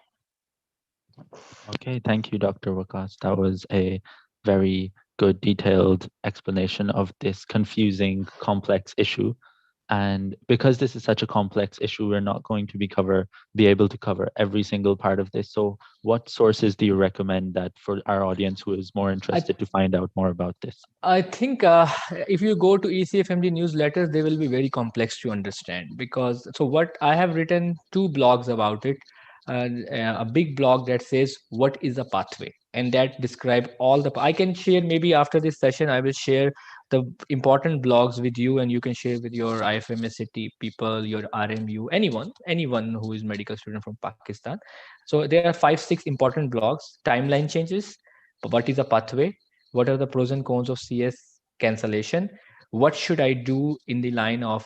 Okay, thank you, Dr. Wakas. That was a very good, detailed explanation of this confusing, complex issue. And because this is such a complex issue, we're not going to be able to cover every single part of this. So what sources do you recommend that for our audience who is more interested to find out more about this? I think if you go to ECFMD newsletters, they will be very complex to understand because so what I have written two blogs about it. A big blog that says what is a pathway and that describe all the. I can share maybe after this session. I will share the important blogs with you, and you can share with your IFMSA people, your RMU, anyone who is medical student from Pakistan. So there are 5-6 important blogs. Timeline changes. What is a pathway? What are the pros and cons of CS cancellation? What should I do in the line of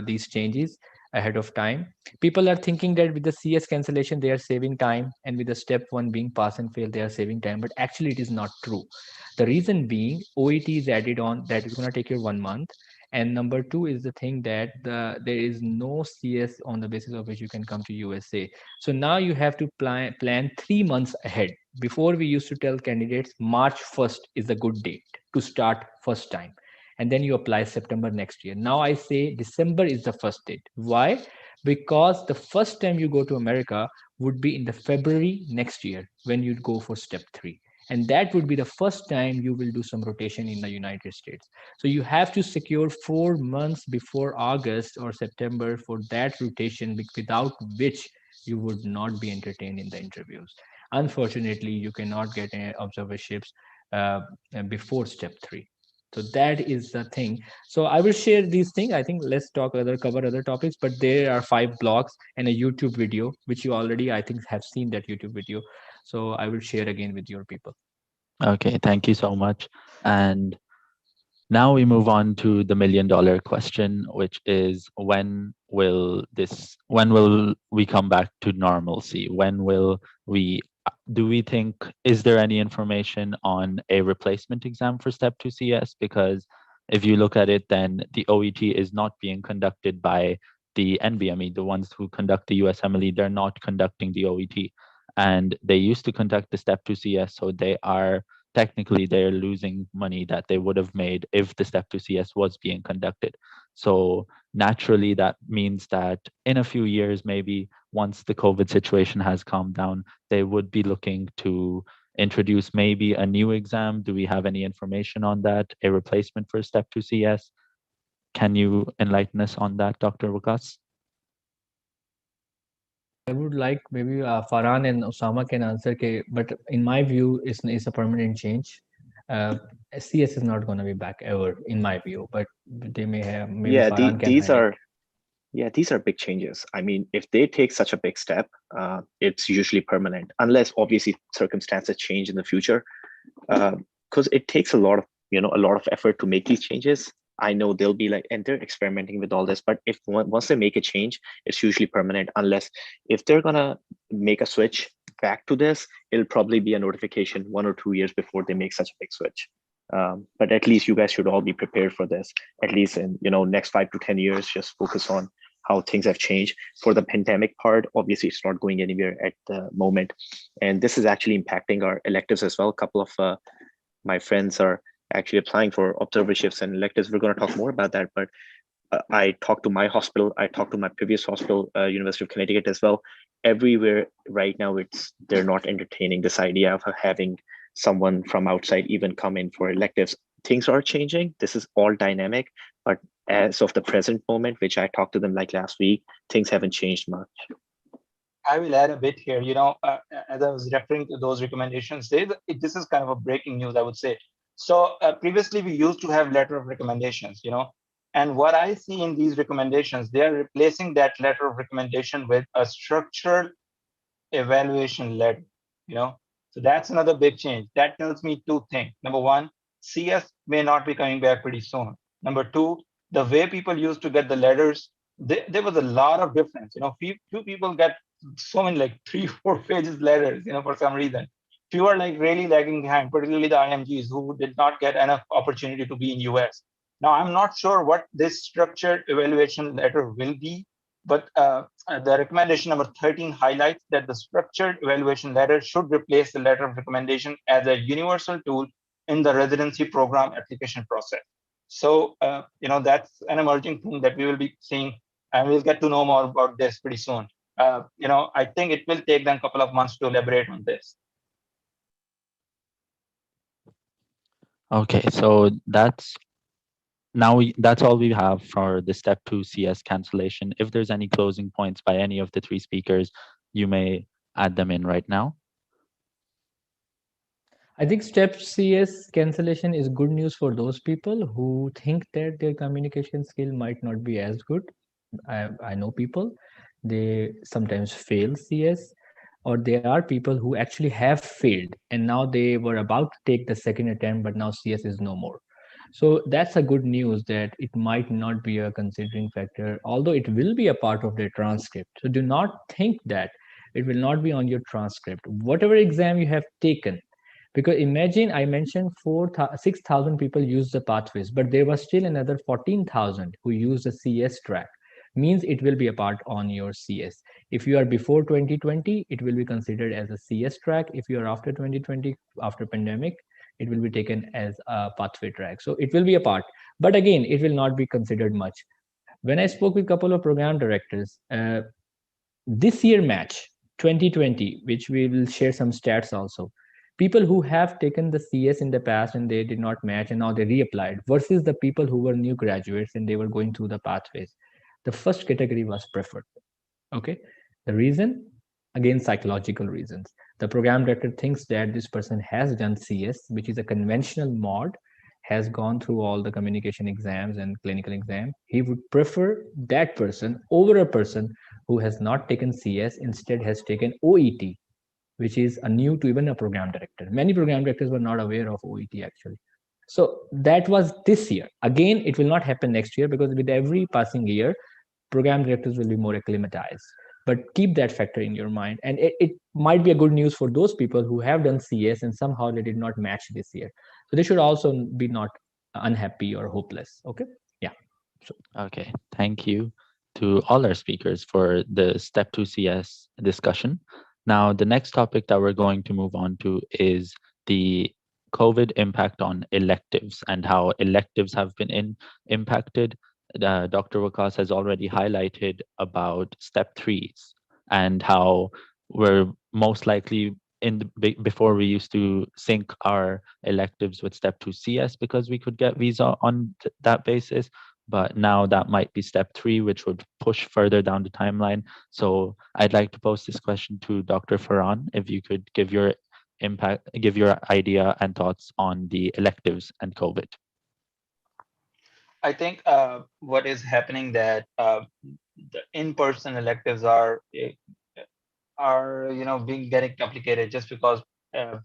these changes ahead of time? People are thinking that with the CS cancellation they are saving time, and with the step 1 being pass and fail they are saving time, but actually it is not true. The reason being OET is added on, that is going to take you 1 month, and number 2 is the thing that there is no CS on the basis of which you can come to USA. So now you have to plan 3 months ahead. Before we used to tell candidates March 1st is a good date to start first time, and then you apply September next year. Now I say December is the first date. Why? Because the first time you go to America would be in the February next year when you go for step 3, and that would be the first time you will do some rotation in the United States. So you have to secure 4 months before August or September for that rotation, without which you would not be entertained in the interviews. Unfortunately, you cannot get observerships uh, before step 3. So that is the thing. So I will share these things. I think let's cover other topics, but there are 5 blogs and a YouTube video, which you already, I think, have seen that YouTube video. So I will share again with your people. Okay, thank you so much. And now we move on to the $1,000,000 question, which is when will we come back to normalcy? When will we, do we think, is there any information on a replacement exam for Step 2 CS? Because if you look at it, then the OET is not being conducted by the NBME, the ones who conduct the USMLE, they're not conducting the OET. And they used to conduct the Step 2 CS, so they are technically they're losing money that they would have made if the step 2 CS was being conducted. So naturally that means that in a few years, maybe once the COVID situation has calmed down, they would be looking to introduce maybe a new exam. Do we have any information on that? A replacement for step 2 CS? Can you enlighten us on that, Dr. Wakas? I would like maybe Faran and Osama can answer, but in my view, it's a permanent change. Uh, CS is not going to be back ever, in my view, but they may have, maybe Yeah, Faran can these highlight. are these are big changes. I mean, if they take such a big step, it's usually permanent, unless obviously circumstances change in the future. Because it takes a lot of effort to make these changes. I know they'll be like, and they're experimenting with all this, but if once they make a change, it's usually permanent. Unless if they're gonna make a switch back to this, it'll probably be a notification 1 or 2 years before they make such a big switch. But at least you guys should all be prepared for this. At least in next 5 to 10 years, just focus on how things have changed. For the pandemic part, obviously it's not going anywhere at the moment, and this is actually impacting our electives as well. A couple of my friends are actually applying for observerships and electives. We're going to talk more about that, but I talked to my hospital, I talked to my previous hospital, University of Connecticut as well. Everywhere right now, they're not entertaining this idea of having someone from outside even come in for electives. Things are changing. This is all dynamic, but as of the present moment, which I talked to them like last week, things haven't changed much. I will add a bit here. As I was referring to those recommendations, this is kind of a breaking news, I would say. So previously, we used to have letter of recommendations, and what I see in these recommendations, they are replacing that letter of recommendation with a structural evaluation letter. You know, so that's another big change. That tells me two things. Number one, CS may not be coming back pretty soon. Number two, the way people used to get the letters, there was a lot of difference. Few people get so many like 3-4 pages letters. For some reason, few are like really lagging behind, particularly the IMGs who did not get enough opportunity to be in US. Now I'm not sure what this structured evaluation letter will be, But the recommendation number 13 highlights that the structured evaluation letter should replace the letter of recommendation as a universal tool in the residency program application process. So, that's an emerging thing that we will be seeing, and we'll get to know more about this pretty soon. I think it will take them a couple of months to elaborate on this. Okay, so that's all we have for the step 2 CS cancellation. If there's any closing points by any of the three speakers, you may add them in right now. I think step CS cancellation is good news for those people who think that their communication skill might not be as good. I know people, they sometimes fail CS, or there are people who actually have failed and now they were about to take the second attempt, but now CS is no more. So that's a good news that it might not be a considering factor, although it will be a part of their transcript. So do not think that it will not be on your transcript. Whatever exam you have taken, because imagine I mentioned 6,000 people used the pathways, but there was still another 14,000 who used the CS track. Means it will be a part on your CS. If you are before 2020, it will be considered as a CS track. If you are after 2020, after pandemic, it will be taken as a pathway track. So it will be a part, but again, it will not be considered much. When I spoke with a couple of program directors, this year match 2020, which we will share some stats also, people who have taken the CS in the past and they did not match and now they reapplied versus the people who were new graduates and they were going through the pathways, the first category was preferred. Okay, the reason, again, psychological reasons. The program director thinks that this person has done CS, which is a conventional mod, has gone through all the communication exams and clinical exam. He would prefer that person over a person who has not taken CS, instead has taken OET, which is a new to even a program director. Many program directors were not aware of OET actually. So that was this year. Again, it will not happen next year because with every passing year, program directors will be more acclimatized. But keep that factor in your mind. And it might be a good news for those people who have done CS and somehow they did not match this year. So they should also be not unhappy or hopeless. Okay. Yeah. So, Okay, thank you to all our speakers for the step 2 CS discussion. Now, the next topic that we're going to move on to is the COVID impact on electives and how electives have been impacted. Dr. Vagas has already highlighted about step 3s and how we're most likely before we used to sync our electives with step 2 CS because we could get visa on that basis, but now that might be step 3, which would push further down the timeline. So I'd like to pose this question to Dr. Faran, if you could give your idea and thoughts on the electives and COVID. I think what is happening that the in-person electives are being getting complicated just because uh,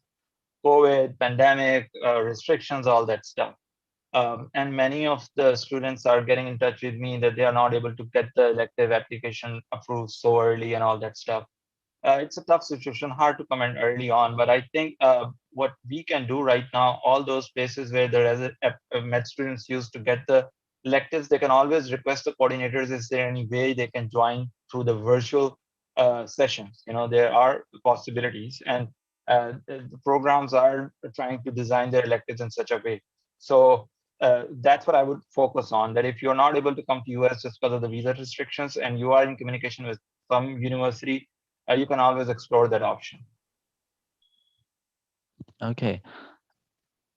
COVID, pandemic, restrictions, all that stuff. And many of the students are getting in touch with me that they are not able to get the elective application approved so early and all that stuff. It's a tough situation, hard to comment early on, but I think what we can do right now, all those places where the med students used to get the electives, they can always request the coordinators, is there any way they can join through the virtual sessions? There are possibilities, and the programs are trying to design their electives in such a way. So that's what I would focus on, that if you're not able to come to US just because of the visa restrictions and you are in communication with some university, you can always explore that option. Okay.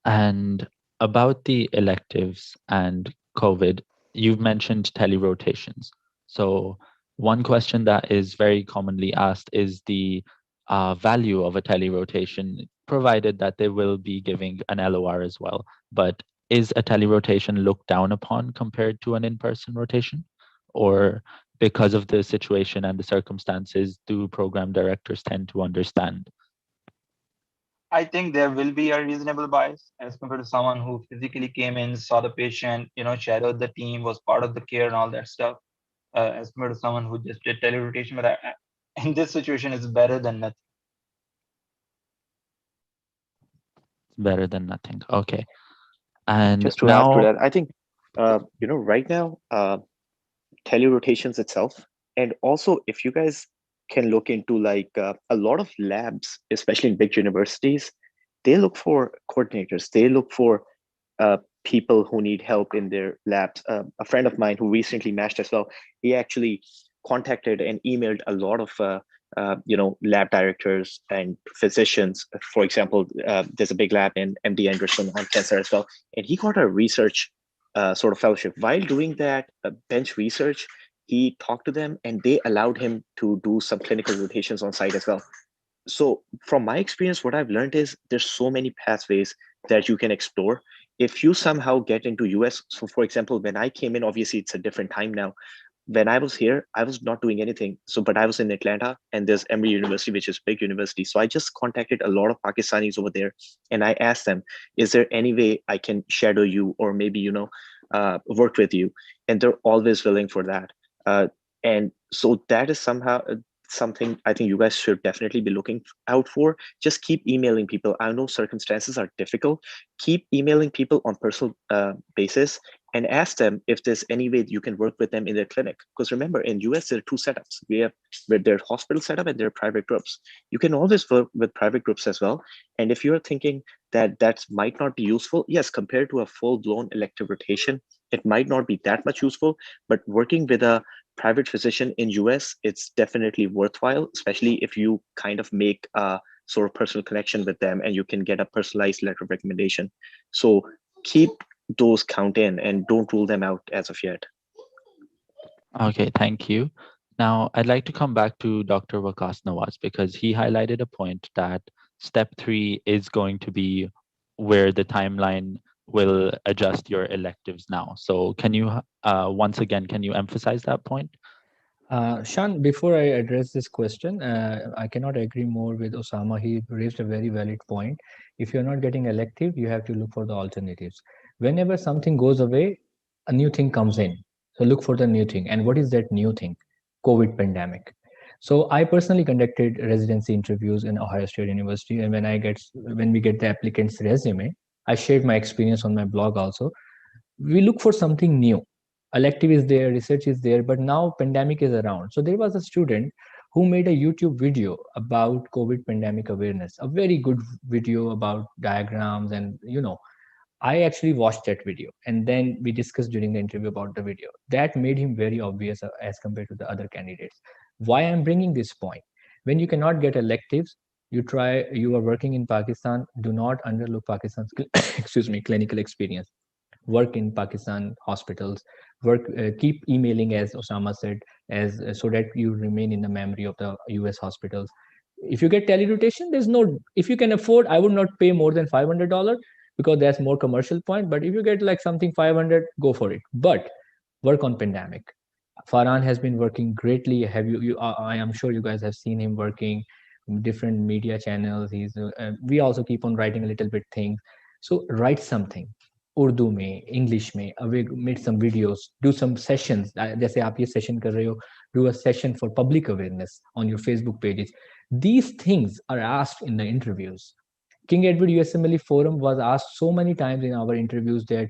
And about the electives and COVID, you've mentioned tele-rotations. So one question that is very commonly asked is the value of a tele-rotation, provided that they will be giving an LOR as well. But is a tele-rotation looked down upon compared to an in-person rotation? Or because of the situation and the circumstances, do program directors tend to understand? I think there will be a reasonable bias as compared to someone who physically came in, saw the patient, shadowed the team, was part of the care and all that stuff, as compared to someone who just did telerotation. But in this situation, it's better than nothing. Better than nothing. Okay. And Just to add to now, that, I think right now, telerotations itself And also, if you guys can look into like a lot of labs, especially in big universities, they look for coordinators. They look for people who need help in their labs. A friend of mine who recently matched as well, he actually contacted and emailed a lot of lab directors and physicians. For example, there's a big lab in MD Anderson on cancer as well, and he got a research sort of fellowship. While doing that bench research, he talked to them and they allowed him to do some clinical rotations on site as well. So from my experience, what I've learned is there's so many pathways that you can explore. If you somehow get into US, so for example, when I came in, obviously it's a different time now. When I was here, I was not doing anything. So, but I was in Atlanta and there's Emory University, which is a big university. So I just contacted a lot of Pakistanis over there and I asked them, is there any way I can shadow you or maybe, work with you? And they're always willing for that. And so that is somehow something I think you guys should definitely be looking out for. Just keep emailing people. I know circumstances are difficult. Keep emailing people on personal basis and ask them if there's any way you can work with them in their clinic. Because remember, in US, there are two setups. We have with their hospital setup and their private groups. You can always work with private groups as well. And if you're thinking that that might not be useful, yes, compared to a full-blown elective rotation, it might not be that much useful, but working with a private physician in US, it's definitely worthwhile, especially if you kind of make a sort of personal connection with them and you can get a personalized letter of recommendation. So keep those count in and don't rule them out as of yet. Okay, thank you. Now, I'd like to come back to Dr. Vagas Nawaz because he highlighted a point that step 3 is going to be where the timeline will adjust your electives now. So can you, once again, can you emphasize that point? Shan, before I address this question, I cannot agree more with Osama. He raised a very valid point. If you're not getting elective, you have to look for the alternatives. Whenever something goes away, a new thing comes in. So look for the new thing. And what is that new thing? COVID pandemic. So I personally conducted residency interviews in Ohio State University, and when we get the applicant's resume, I shared my experience on my blog also. We look for something new. Elective is there, research is there, but now pandemic is around. So there was a student who made a YouTube video about COVID pandemic awareness, a very good video about diagrams. And I actually watched that video and then we discussed during the interview about the video. That made him very obvious as compared to the other candidates. Why I'm bringing this point? When you cannot get electives, you are working in Pakistan, do not underlook Pakistan's excuse me, clinical experience. Work in Pakistan hospitals, keep emailing, as Osama said, as so that you remain in the memory of the US hospitals. If you get telerotation, there's no, if you can afford, I would not pay more than $500 because that's more commercial point. But if you get like something 500, go for it. But work on pandemic. Faran has been working greatly. Have you I am sure you guys have seen him working different media channels. We also keep on writing a little bit things. So write something Urdu में, English में, make some videos, do some sessions. जैसे आप ये session कर रहे हो, do a session for public awareness on your Facebook pages. These things are asked in the interviews. King Edward USMLE forum was asked so many times in our interviews that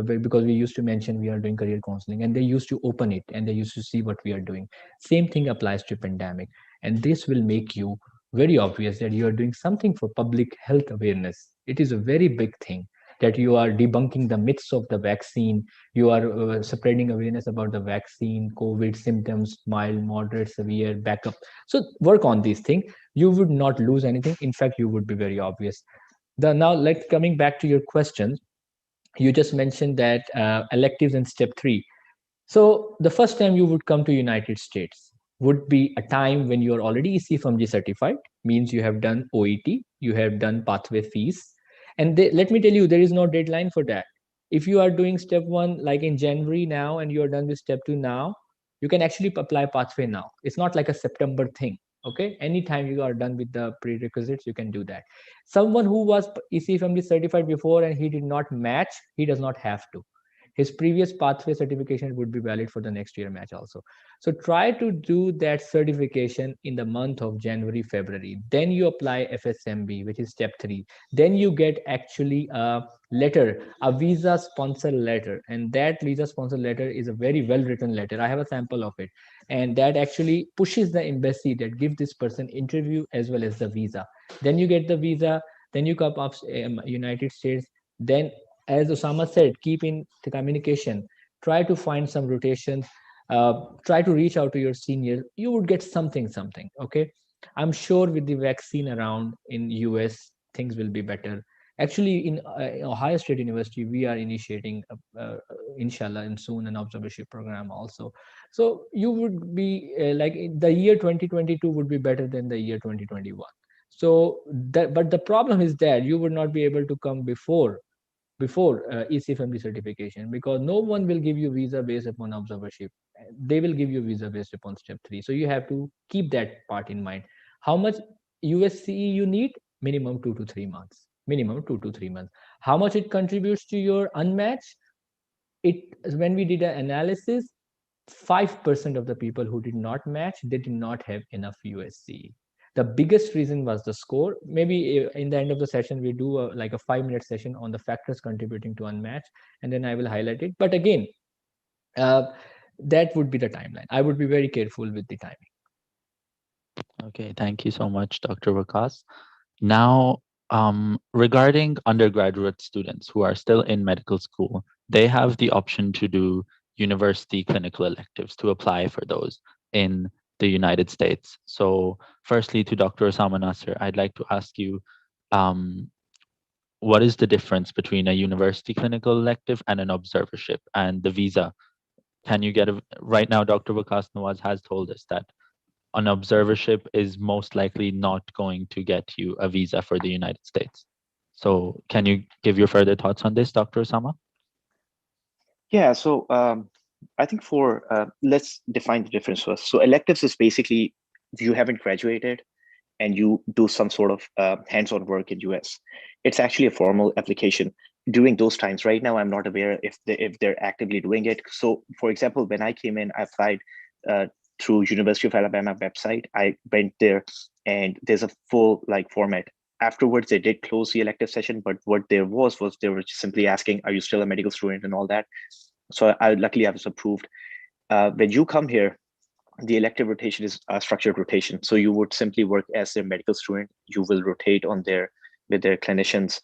because we used to mention we are doing career counseling, and they used to open it and they used to see what we are doing. Same thing applies to pandemic, and this will make you very obvious that you are doing something for public health awareness. It is a very big thing that you are debunking the myths of the vaccine. You are spreading awareness about the vaccine, COVID symptoms, mild, moderate, severe, backup. So work on these things. You would not lose anything. In fact, you would be very obvious. Now, like coming back to your question, you just mentioned that electives in step 3. So the first time you would come to United States would be a time when you are already ECFMG certified, means you have done OET, you have done pathway fees. And let me tell you, there is no deadline for that. If you are doing step 1 like in January now and you are done with step 2 now, you can actually apply pathway now. It's not like a September thing. Okay, anytime you are done with the prerequisites, you can do that. Someone who was ECFMG certified before and he did not match, he does not have to. his previous pathway certification would be valid for the next year match also. So try to do that certification in the month of January, February. Then you apply FSMB, which is step 3. Then you get actually a letter, a visa sponsor letter. And that visa sponsor letter is a very well written letter. I have a sample of it. And that actually pushes the embassy that give this person interview as well as the visa. Then you get the visa, then you come up United States. Then, as Osama said, keep in the communication. Try to find some rotations. Try to reach out to your seniors. You would get something. Okay, I'm sure with the vaccine around in US, things will be better. Actually, in Ohio State University, we are initiating, inshallah, and soon an observership program also. So you would be like the year 2022 would be better than the year 2021. So that, but the problem is that you would not be able to come before ECFMD certification, because no one will give you visa based upon observership. They will give you visa based upon step 3. So you have to keep that part in mind. How much USCE you need? Minimum 2 to 3 months. Minimum 2 to 3 months. How much it contributes to your unmatched? It, when we did an analysis, 5% of the people who did not match, they did not have enough USCE. The biggest reason was the score. Maybe in the end of the session, we do like a 5-minute session on the factors contributing to unmatched, and then I will highlight it. But again, that would be the timeline. I would be very careful with the timing. Okay, thank you so much, Dr. Vagas. Now, regarding undergraduate students who are still in medical school, they have the option to do university clinical electives, to apply for those in the United States. So firstly, to Dr. Osama Nasser, I'd like to ask you, what is the difference between a university clinical elective and an observership and the visa? Can you get right now, Dr. Vagas Nawaz has told us that an observership is most likely not going to get you a visa for the United States. So can you give your further thoughts on this, Dr. Osama? Yeah, so I think let's define the difference first. So electives is basically you haven't graduated and you do some sort of hands-on work in US. It's actually a formal application. During those times, right now, I'm not aware if they're actively doing it. So for example, when I came in, I applied through University of Alabama website. I went there and there's a full format. Afterwards, they did close the elective session, but what there was they were simply asking, are you still a medical student and all that? So luckily I was approved. When you come here, the elective rotation is a structured rotation. So you would simply work as a medical student. You will rotate with their clinicians.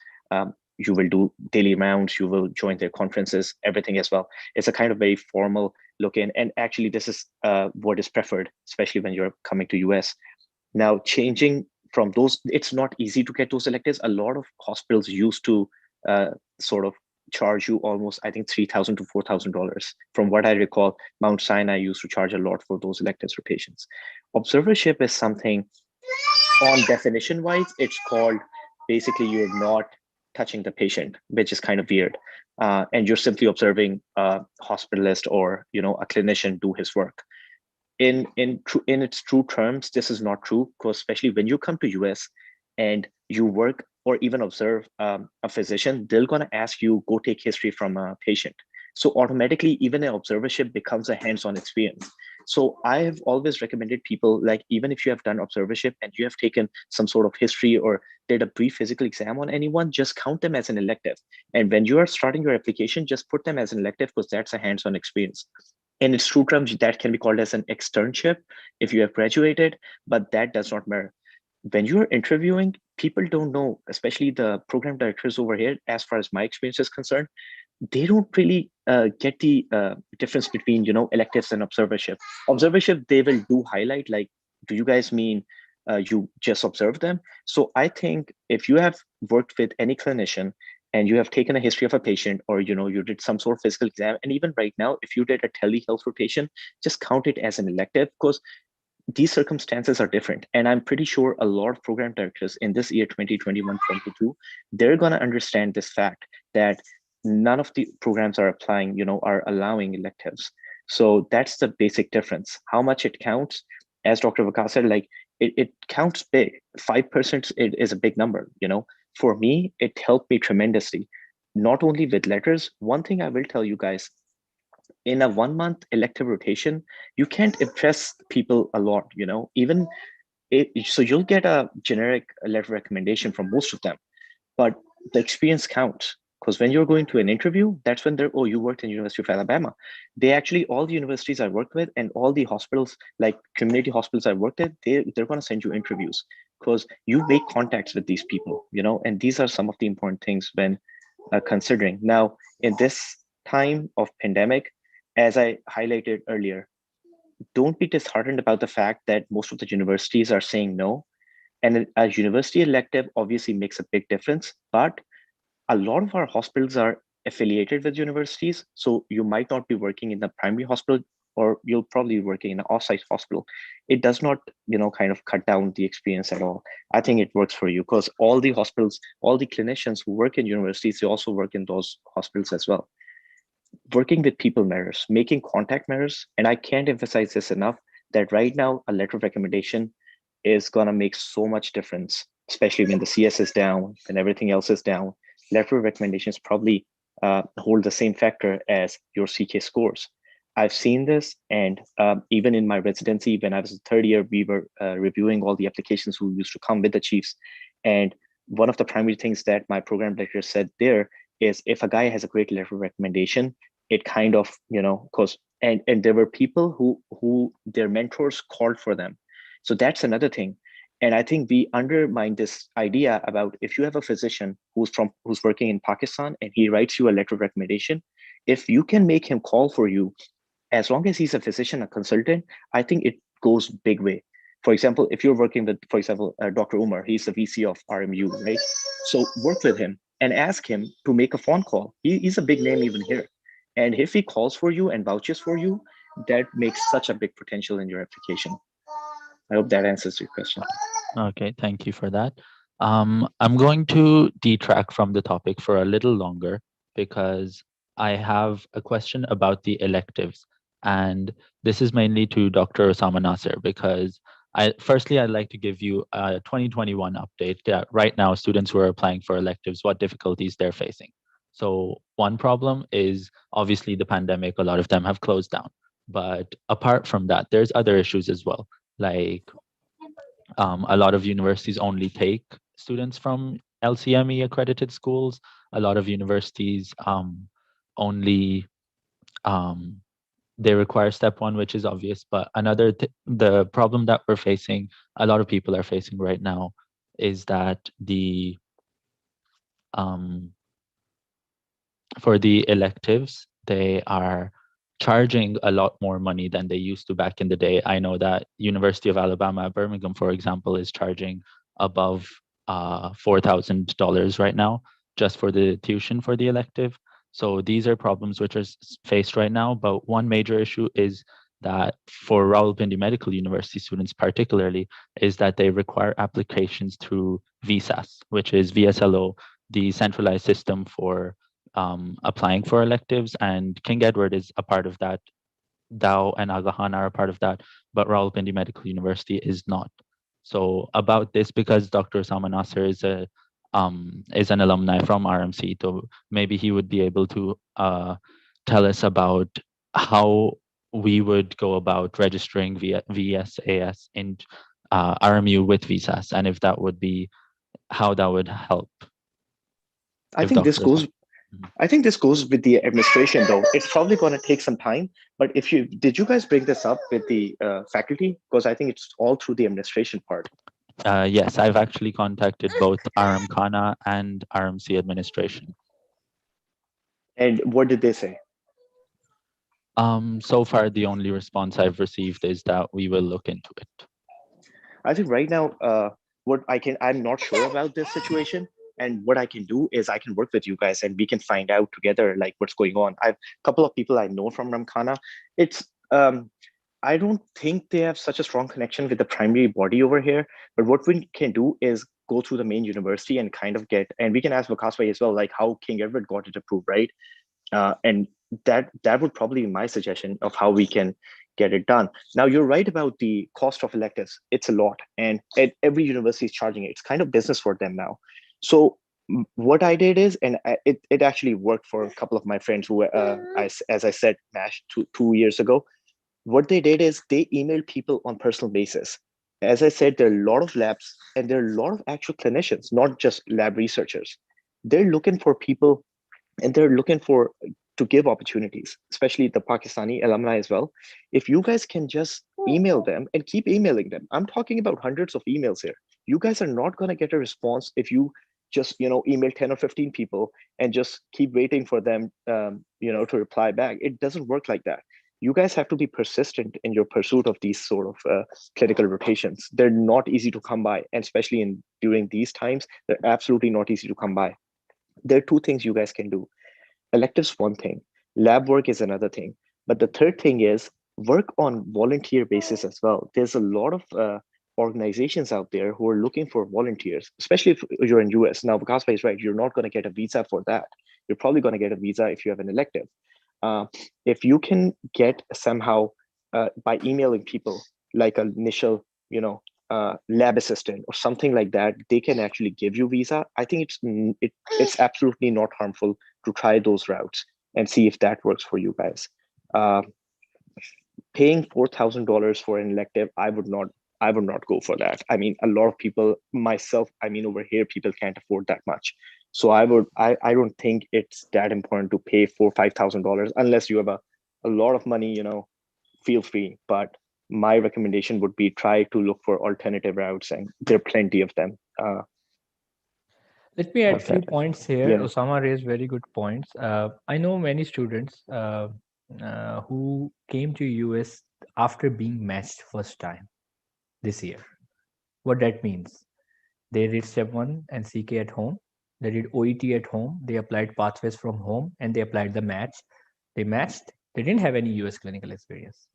You will do daily rounds. You will join their conferences, everything as well. It's a kind of very formal look in. And actually, this is what is preferred, especially when you're coming to US. Now, changing from those, it's not easy to get those electives. A lot of hospitals used to sort of charge you almost, I think, $3,000 to $4,000. From what I recall, Mount Sinai used to charge a lot for those electives for patients. Observership is something, on definition wise, it's called basically you're not touching the patient, which is kind of weird. And you're simply observing a hospitalist or a clinician do his work. In its true terms, this is not true, because especially when you come to US and you work or even observe a physician, they're going to ask you, go take history from a patient. So automatically, even an observership becomes a hands-on experience. So I have always recommended people, even if you have done observership and you have taken some sort of history or did a brief physical exam on anyone, just count them as an elective. And when you are starting your application, just put them as an elective, because that's a hands-on experience. In its true terms, that can be called as an externship if you have graduated, but that does not matter. When you're interviewing, people don't know, especially the program directors over here, as far as my experience is concerned, they don't really get the difference between, electives and observership. Observership, they will do highlight, do you guys mean you just observe them? So I think if you have worked with any clinician and you have taken a history of a patient, or you did some sort of physical exam, and even right now, if you did a telehealth rotation, just count it as an elective, because these circumstances are different. And I'm pretty sure a lot of program directors in this year 2021-22, they're going to understand this fact that none of the programs are are allowing electives. So that's the basic difference. How much it counts, as Dr. Vagas said, it counts big. 5% is a big number. For me, it helped me tremendously. not only with letters, one thing I will tell you guys, in a 1 month elective rotation, you can't impress people a lot, even so you'll get a generic letter recommendation from most of them, but the experience counts. Because when you're going to an interview, that's when they're, oh, you worked in University of Alabama. They actually, all the universities I worked with and all the hospitals, like community hospitals I worked at, they're going to send you interviews because you make contacts with these people, and these are some of the important things when considering. Now, in this time of pandemic, as I highlighted earlier, don't be disheartened about the fact that most of the universities are saying no. And a university elective obviously makes a big difference, but a lot of our hospitals are affiliated with universities. So you might not be working in the primary hospital, or you'll probably be working in an offsite hospital. It does not, kind of cut down the experience at all. I think it works for you because all the hospitals, all the clinicians who work in universities, they also work in those hospitals as well. Working with people matters, making contact matters. And I can't emphasize this enough that right now, a letter of recommendation is going to make so much difference, especially when the CS is down and everything else is down. Letter of recommendations probably hold the same factor as your CK scores. I've seen this, and even in my residency, when I was in third year, we were reviewing all the applications who used to come with the chiefs. And one of the primary things that my program director said there is if a guy has a great letter of recommendation, it kind of, because and there were people who their mentors called for them. So that's another thing. And I think we undermine this idea about if you have a physician who's working in Pakistan and he writes you a letter of recommendation, if you can make him call for you, as long as he's a physician, a consultant, I think it goes big way. For example, if you're working with, for example, Dr. Umar, he's the VC of RMU, right? So work with him and ask him to make a phone call. He's a big name even here. And if he calls for you and vouches for you, that makes such a big potential in your application. I hope that answers your question. Okay, thank you for that. I'm going to detract from the topic for a little longer because I have a question about the electives. And this is mainly to Dr. Osama Nasir because firstly, I'd like to give you a 2021 update that right now students who are applying for electives, what difficulties they're facing. So one problem is obviously the pandemic, a lot of them have closed down. But apart from that, there's other issues as well, like a lot of universities only take students from LCME accredited schools. A lot of universities only they require step one, which is obvious. But the problem that we're facing, a lot of people are facing right now, is that for the electives, they are charging a lot more money than they used to back in the day. I know that University of Alabama at Birmingham, for example, is charging above $4,000 right now just for the tuition for the elective. So these are problems which are faced right now. But one major issue is that for Rawalpindi Medical University students particularly, is that they require applications through VSAS, which is VSLO, the centralized system for applying for electives, and King Edward is a part of that. Dow and Agahan are a part of that, but Rawalpindi Medical University is not. So about this, because Dr. Osama Nasir is an alumni from RMC, so maybe he would be able to tell us about how we would go about registering via VSAS in RMU with VSAS, and if that would be how that would help. I think this goes I think this goes with the administration, though. It's probably going to take some time. But did you guys bring this up with the faculty? Because I think it's all through the administration part. Yes, I've actually contacted both RM Khana and RMC administration. And what did they say? So far, the only response I've received is that we will look into it. I think right now, I'm not sure about this situation. And what I can do is I can work with you guys and we can find out together like what's going on. I've a couple of people I know from Ramkhana. It's I don't think they have such a strong connection with the primary body over here. But what we can do is go through the main university and kind of and we can ask Vagas as well, like how King Edward got it approved, right? And that would probably be my suggestion of how we can get it done. Now, you're right about the cost of electives. It's a lot, and every university is charging it. It's kind of business for them now. So what I did is, and it actually worked for a couple of my friends who, as I said, MASH 2 years ago. What they did is they emailed people on personal basis. As I said, there are a lot of labs and there are a lot of actual clinicians, not just lab researchers. They're looking for people and they're looking for to give opportunities, especially the Pakistani alumni as well. If you guys can just email them and keep emailing them, I'm talking about hundreds of emails here. You guys are not going to get a response if you just email 10 or 15 people and just keep waiting for them to reply back. It doesn't work like that. You guys have to be persistent in your pursuit of these sort of clinical rotations. They're not easy to come by, and especially during these times, they're absolutely not easy to come by. There are two things you guys can do. Electives one thing, lab work is another thing, but the third thing is work on volunteer basis as well. There's a lot of organizations out there who are looking for volunteers, especially if you're in US. Now Vagas is right, you're not going to get a visa for that. You're probably going to get a visa if you have an elective. If you can get somehow by emailing people like an initial lab assistant or something like that, they can actually give you visa. I think it's absolutely not harmful to try those routes and see if that works for you guys. Paying $4,000 for an elective, I would not go for that. I mean, a lot of people, myself, I mean, over here, people can't afford that much. So I don't think it's that important to pay $4,000-$5,000 unless you have a lot of money, feel free. But my recommendation would be try to look for alternative routes, and there are plenty of them. Let me add a few points here. Yeah. Osama raised very good points. I know many students who came to US after being matched first time this year. What that means? They did step 1 and CK at home. They did OET at home. They applied pathways from home and they applied the match. They matched. They didn't have any US clinical experience.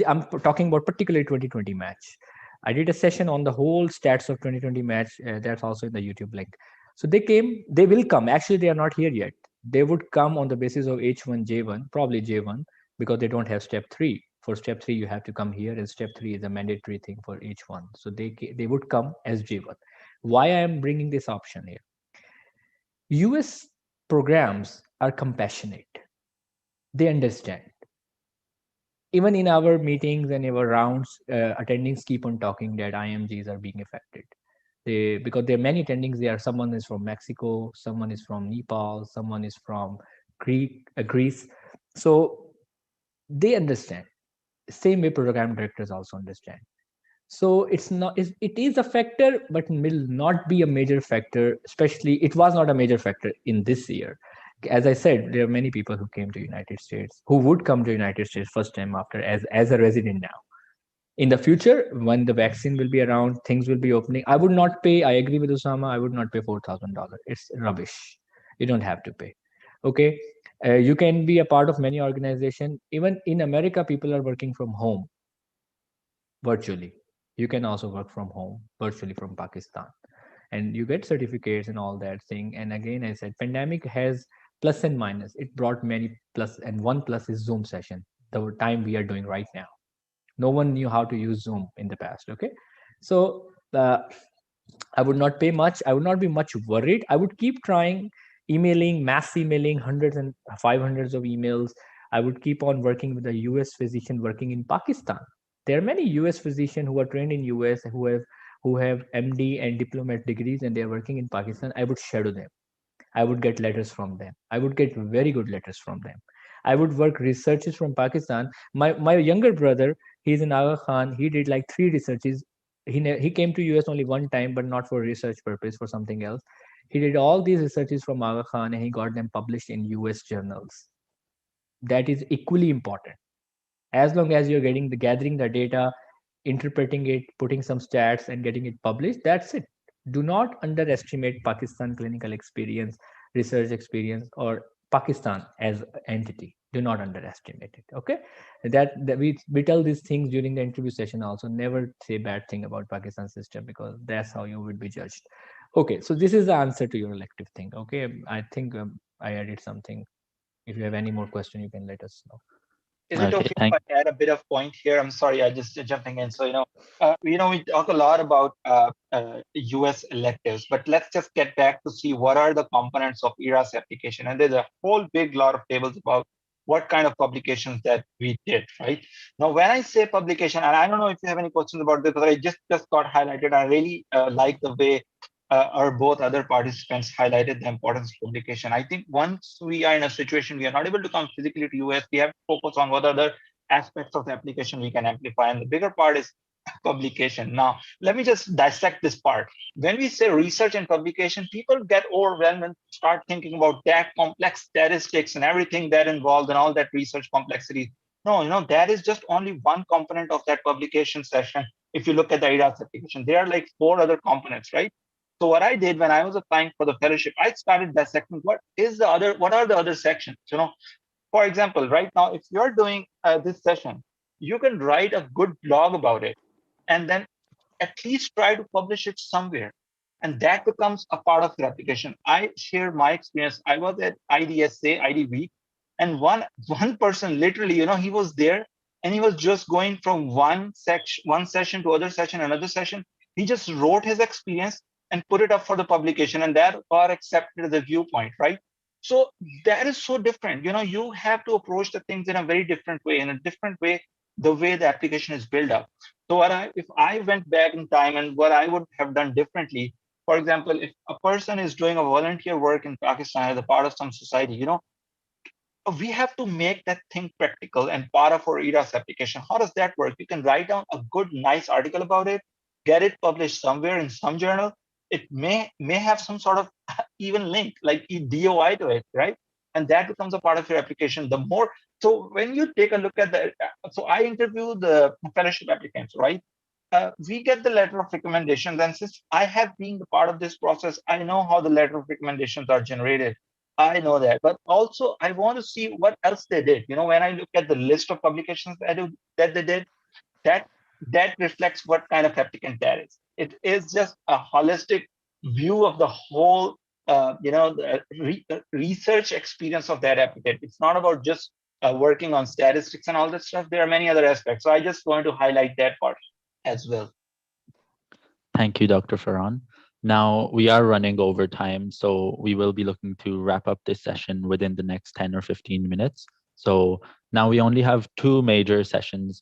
I'm talking about particularly 2020 match. I did a session on the whole stats of 2020 match. That's also in the YouTube link. So they came, they will come. Actually, they are not here yet. They would come on the basis of H1, J1, probably J1, because they don't have step 3. For step 3, you have to come here, and step 3 is a mandatory thing for H1. So they would come as J1. Why I am bringing this option here? US programs are compassionate. They understand. Even in our meetings and our rounds, attendings keep on talking that IMGs are being affected. Because there are many attendings. Someone is from Mexico, someone is from Nepal, someone is from Greece. So they understand. Same way program directors also understand. So it is a factor, but will not be a major factor. Especially, it was not a major factor in this year. As I said, there are many people who came to United States, who would come to United States first time after as a resident now. In the future, when the vaccine will be around, things will be opening. I would not pay. I agree with Osama. I would not pay $4,000. It's rubbish. You don't have to pay. Okay. You can be a part of many organizations. Even in America, people are working from home virtually. You can also work from home virtually from Pakistan, and you get certificates and all that thing. And again, I said pandemic has plus and minus. It brought many plus, and one plus is Zoom session, the time we are doing right now. No one knew how to use Zoom in the past. Okay. So I would not pay much. I would not be much worried. I would keep trying, emailing, mass emailing, hundreds and 500s of emails. I would keep on working with a US physician working in Pakistan. There are many US physicians who are trained in US who have MD and diplomate degrees, and they are working in Pakistan. I would shadow them. I would get letters from them. I would get very good letters from them. I would work researches from Pakistan. My younger brother, he's in Aga Khan. He did like 3 researches. He came to US only one time, but not for research purpose, for something else. He did all these researches from Aga Khan and he got them published in US journals. That is equally important. As long as you're gathering the data, interpreting it, putting some stats and getting it published, that's it. Do not underestimate Pakistan clinical experience, research experience, or Pakistan as entity. Do not underestimate it. Okay, that we tell these things during the interview session also. Never say bad thing about Pakistan system, because that's how you would be judged. Okay, so this is the answer to your elective thing. Okay, I think I added something. If you have any more question, you can let us know. Is it Okay, okay if I add a bit of point here? I'm sorry, I just jumping in. So we talk a lot about US electives, but let's just get back to see what are the components of ERAS application. And there's a whole big lot of tables about what kind of publications that we did, right? Now, when I say publication, and I don't know if you have any questions about this, but I just got highlighted. I really like the way or both other participants highlighted the importance of publication. I think once we are in a situation we are not able to come physically to US, we have to focus on what other aspects of the application we can amplify. And the bigger part is publication. Now, let me just dissect this part. When we say research and publication, people get overwhelmed and start thinking about that complex statistics and everything that involved and all that research complexity. No, that is just only one component of that publication session. If you look at the IDAS application, there are like 4 other components, right? So what I did when I was applying for the fellowship, I started dissecting what are the other sections. For example, right now, if you're doing this session, you can write a good blog about it, and then at least try to publish it somewhere, and that becomes a part of your application. I share my experience. I was at IDSA, ID Week, and one person literally, he was there, and he was just going from one session to other session, another session. He just wrote his experience and put it up for the publication, and that got accepted as a viewpoint, right? So that is so different. You have to approach the things in a very different way, the way the application is built up. So if I went back in time and what I would have done differently, for example, if a person is doing a volunteer work in Pakistan as a part of some society, we have to make that thing practical and part of our ERAS application. How does that work? You can write down a good, nice article about it, get it published somewhere in some journal. It may have some sort of even link, like DOI to it, right? And that becomes a part of your application. So when you take a look at so I interview the fellowship applicants, right? We get the letter of recommendations, and since I have been the part of this process, I know how the letter of recommendations are generated. I know that, but also I want to see what else they did. When I look at the list of publications that they did, that that reflects what kind of applicant that is. It is just a holistic view of the whole, research experience of that applicant. It's not about just working on statistics and all that stuff. There are many other aspects. So I just want to highlight that part as well. Thank you, Dr. Faran. Now we are running over time, so we will be looking to wrap up this session within the next 10 or 15 minutes. So now we only have 2 major sections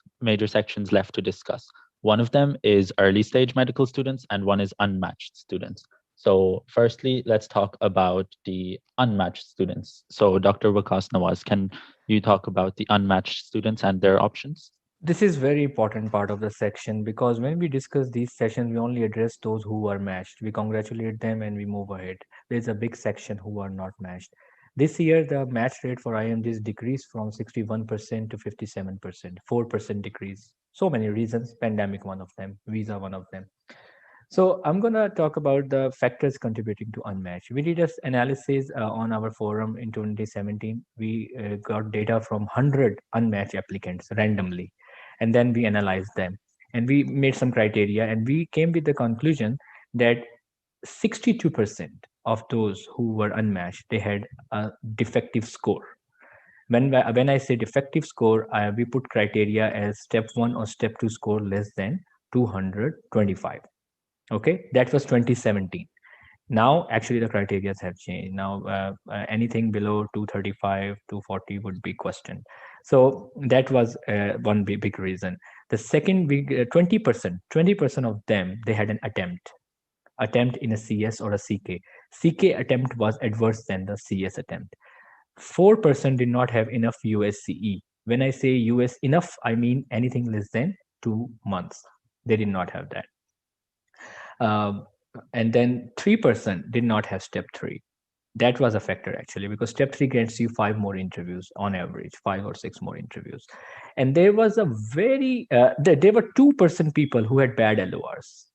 left to discuss. One of them is early stage medical students and one is unmatched students. So firstly, let's talk about the unmatched students. So Dr. Vagas Nawaz, can you talk about the unmatched students and their options? This is very important part of the section because when we discuss these sessions, we only address those who are matched. We congratulate them and we move ahead. There's a big section who are not matched. This year, the match rate for IMGs decreased from 61% to 57%, 4% decrease. So many reasons, pandemic one of them, visa one of them. So I'm going to talk about the factors contributing to unmatched. We did an analysis on our forum in 2017. We got data from 100 unmatched applicants randomly, and then we analyzed them. And we made some criteria, and we came with the conclusion that 62% of those who were unmatched, they had a defective score. When I say defective score, we put criteria as step 1 or step 2 score less than 225. Okay, that was 2017. Now actually the criteria have changed. Now anything below 235 240 would be questioned. So that was one big reason. The second big 20% of them, they had an attempt in a CS or a CK attempt was adverse than the CS attempt. 4% did not have enough USCE. When I say US enough, I mean anything less than 2 months. They did not have that. And then 3% did not have step 3. That was a factor actually, because step 3 gets you 5 more interviews on average, 5 or 6 more interviews. And there was a there were 2% people who had bad LORs.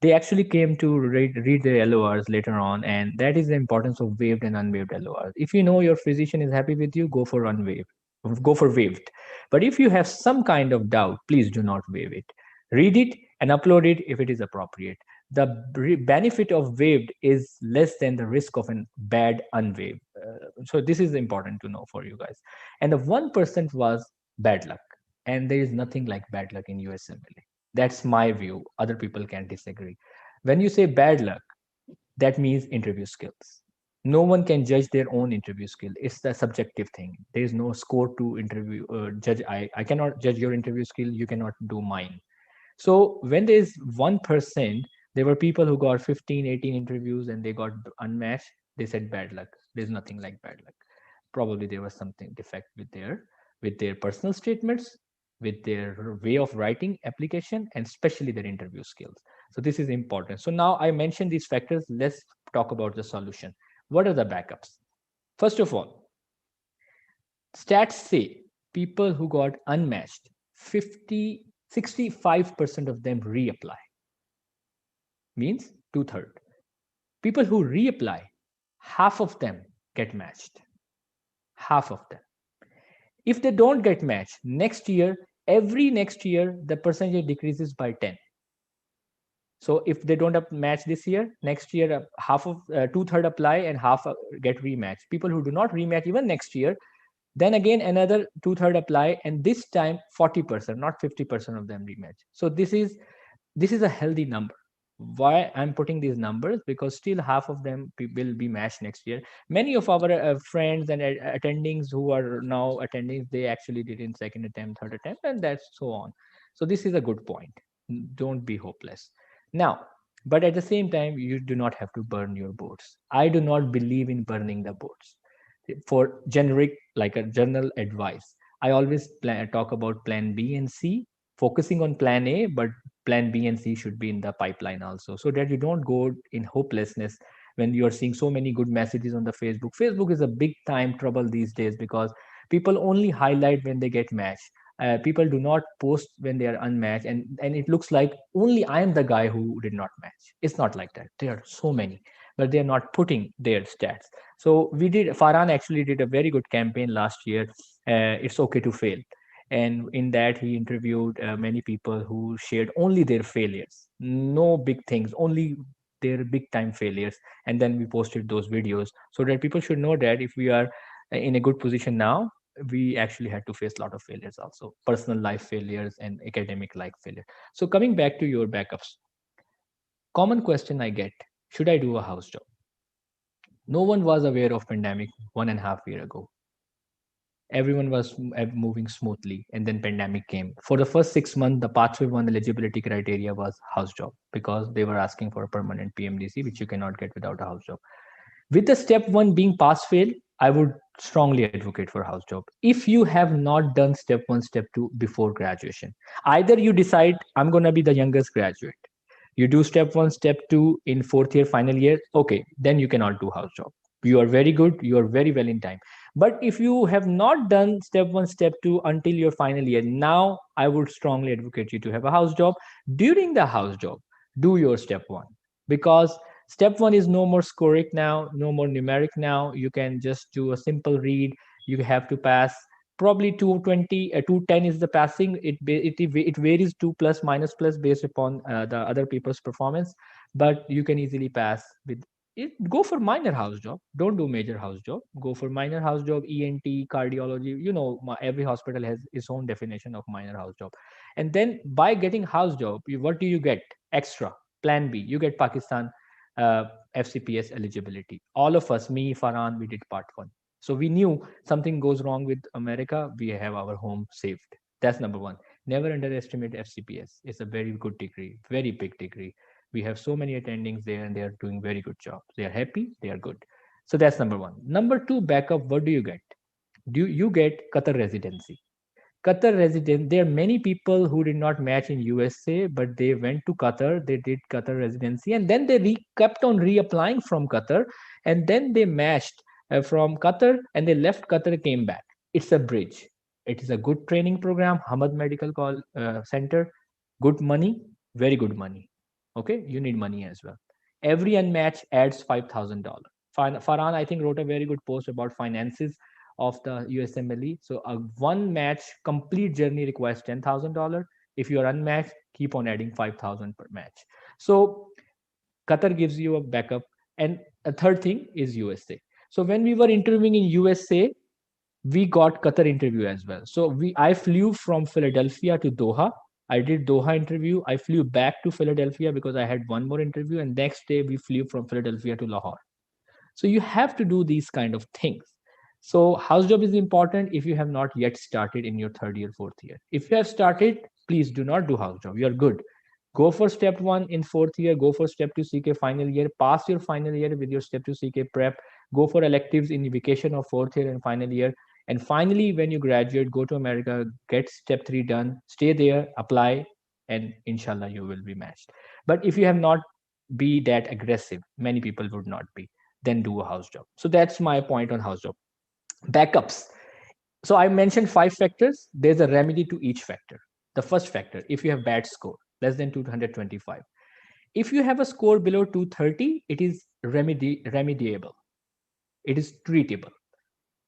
They actually came to read their LORs later on, and that is the importance of waived and unwaived LORs. If you know your physician is happy with you, go for waived. But if you have some kind of doubt, please do not waive it. Read it and upload it if it is appropriate. The benefit of waived is less than the risk of a bad unwaived. So this is important to know for you guys. And the 1% was bad luck. And there is nothing like bad luck in USMLE. That's my view. Other people can disagree. When you say bad luck, that means interview skills. No one can judge their own interview skill. It's the subjective thing. There is no score to interview judge. I cannot judge your interview skill. You cannot do mine. So when there is 1%, there were people who got 15, 18 interviews and they got unmatched. They said bad luck. There's nothing like bad luck. Probably there was something defect with their personal statements, with their way of writing application, and especially their interview skills. So this is important. So now I mentioned these factors. Let's talk about the solution. What are the backups? First of all, stats say people who got unmatched, 65% of them reapply. Means two-thirds. People who reapply, half of them get matched. Half of them. If they don't get matched next year, every next year, the percentage decreases by 10. So if they don't match this year, next year, half of two-thirds apply and half get rematched. People who do not rematch even next year, then again another two-thirds apply, and this time 40%, not 50% of them rematch. So this is a healthy number. Why I'm putting these numbers? Because still half of them will be matched next year. Many of our friends and attendings who are now attending, they actually did in second attempt, third attempt, and that's so on. So this is a good point. Don't be hopeless. Now, but at the same time, you do not have to burn your boards. I do not believe in burning the boards. For generic, like a general advice, I always talk about plan B and C, focusing on plan A, but plan B and C should be in the pipeline also, so that you don't go in hopelessness when you are seeing so many good messages on the Facebook. Facebook is a big time trouble these days because people only highlight when they get matched. People do not post when they are unmatched, and it looks like only I am the guy who did not match. It's not like that. There are so many, but they are not putting their stats. So Faran actually did a very good campaign last year. It's okay to fail. And in that, he interviewed many people who shared only their failures, no big things, only their big time failures. And then we posted those videos so that people should know that if we are in a good position now, we actually had to face a lot of failures also, personal life failures and academic life failure. So coming back to your backups, common question I get, should I do a house job? No one was aware of pandemic 1.5 years ago. Everyone was moving smoothly, and then pandemic came. For the first 6 months, the pathway one eligibility criteria was house job because they were asking for a permanent PMDC, which you cannot get without a house job. With the step one being pass fail, I would strongly advocate for house job. If you have not done step one, step two before graduation, either you decide I'm going to be the youngest graduate, you do step one, step two in fourth year, final year, okay, then you cannot do house job. You are very good, you are very well in time. But if you have not done step one, step two until your final year, now I would strongly advocate you to have a house job. During the house job, do your step one, because step one is no more scoring now, no more numeric now. You can just do a simple read. You have to pass probably 220, 210 is the passing. It varies 2 plus minus plus based upon the other people's performance, but you can easily pass with it. Go for minor house job. Don't do major house job. Go for minor house job, ENT, cardiology. Every hospital has its own definition of minor house job. And then by getting house job, what do you get extra? Plan B, you get Pakistan uh, FCPS eligibility. All of us, me, Faran, we did part one. So we knew something goes wrong with America, we have our home saved. That's number one. Never underestimate FCPS. It's a very good degree, very big degree. We have so many attendings there and they are doing very good job. They are happy, they are good. So that's number one. Number two, backup, what do you get? Do you get Qatar residency? Qatar resident, there are many people who did not match in USA, but they went to Qatar, they did Qatar residency, and then they kept on reapplying from Qatar, and then they matched from Qatar, and they left Qatar, came back. It's a bridge. It is a good training program, Hamad Medical Center, good money, very good money. Okay, you need money as well. Every unmatched adds $5,000. Farhan, I think, wrote a very good post about finances of the USMLE. So a one match complete journey requires $10,000. If you are unmatched, keep on adding 5,000 per match. So Qatar gives you a backup. And a third thing is USA. So when we were interviewing in USA, We got Qatar interview as well. So I flew from Philadelphia to Doha. I did Doha interview. I flew back to Philadelphia because I had one more interview, and next day we flew from Philadelphia to Lahore. So you have to do these kind of things. So house job is important if you have not yet started in your third year, fourth year. If you have started, please do not do house job. You are good. Go for step one in fourth year, go for step two CK final year, pass your final year with your step two CK prep, go for electives in the vacation of fourth year and final year. And finally, when you graduate, go to America, get step three done, stay there, apply, and inshallah, you will be matched. But if you have not be that aggressive, many people would not be, then do a house job. So that's my point on house job. Backups. So I mentioned 5 factors. There's a remedy to each factor. The first factor, if you have bad score, less than 225. If you have a score below 230, it is remediable. It is treatable,